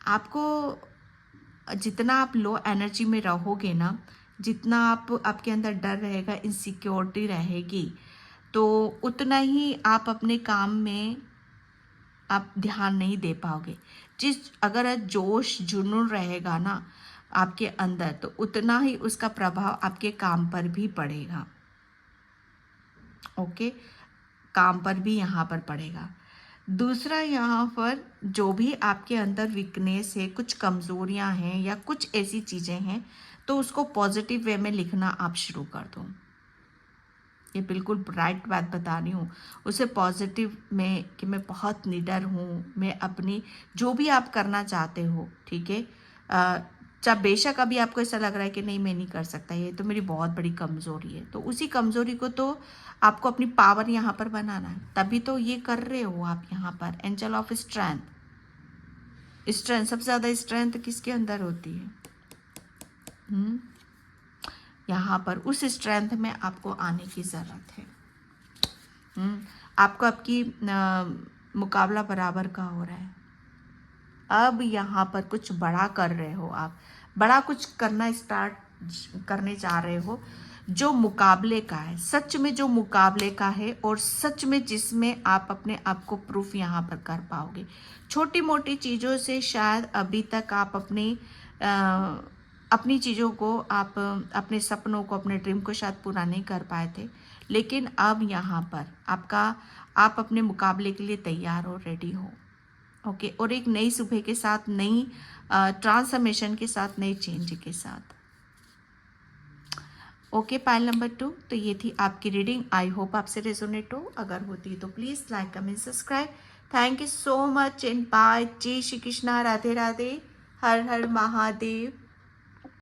आपको जितना आप लो एनर्जी में रहोगे ना, जितना आपके अंदर डर रहेगा, इनसिक्योरिटी रहेगी, तो उतना ही आप अपने काम में आप ध्यान नहीं दे पाओगे। अगर जोश जुनून रहेगा ना आपके अंदर, तो उतना ही उसका प्रभाव आपके काम पर भी पड़ेगा। ओके, काम पर भी यहाँ पर पड़ेगा। दूसरा, यहाँ पर जो भी आपके अंदर वीकनेस है, कुछ कमज़ोरियाँ हैं या कुछ ऐसी चीज़ें हैं, तो उसको पॉजिटिव वे में लिखना आप शुरू कर दो। ये बिल्कुल राइट बात बता रही हूँ, उसे पॉजिटिव में कि मैं बहुत निडर हूँ, मैं अपनी जो भी आप करना चाहते हो, ठीक है, चाहे बेशक अभी आपको ऐसा लग रहा है कि नहीं मैं नहीं कर सकता, ये तो मेरी बहुत बड़ी कमज़ोरी है, तो उसी कमज़ोरी को तो आपको अपनी पावर यहाँ पर बनाना है। तभी तो ये कर रहे हो आप यहाँ पर। एंजल ऑफ स्ट्रेंथ, सबसे ज़्यादा स्ट्रेंथ किसके अंदर होती है? यहाँ पर उस स्ट्रेंथ में आपको आने की ज़रूरत है। आपको आपकी मुकाबला बराबर का हो रहा है। अब यहाँ पर कुछ बड़ा कर रहे हो, आप बड़ा कुछ करना स्टार्ट करने जा रहे हो, जो मुकाबले का है, सच में जो मुकाबले का है, और सच में जिसमें आप अपने आप को प्रूफ यहाँ पर कर पाओगे। छोटी मोटी चीज़ों से शायद अभी तक आप अपनी चीज़ों को, आप अपने सपनों को, अपने ड्रीम को शायद पूरा नहीं कर पाए थे, लेकिन अब यहाँ पर आप अपने मुकाबले के लिए तैयार हो, रेडी हो। ओके, और एक नई सुबह के साथ, नई ट्रांसफॉर्मेशन के साथ, नई चेंज के साथ। ओके, पाइल नंबर 2, तो ये थी आपकी रीडिंग। आई होप आपसे रेजोनेट हो। अगर होती है तो please like, comment, subscribe. Thank you so much and bye. जय श्री कृष्णा, राधे राधे, हर हर महादेव।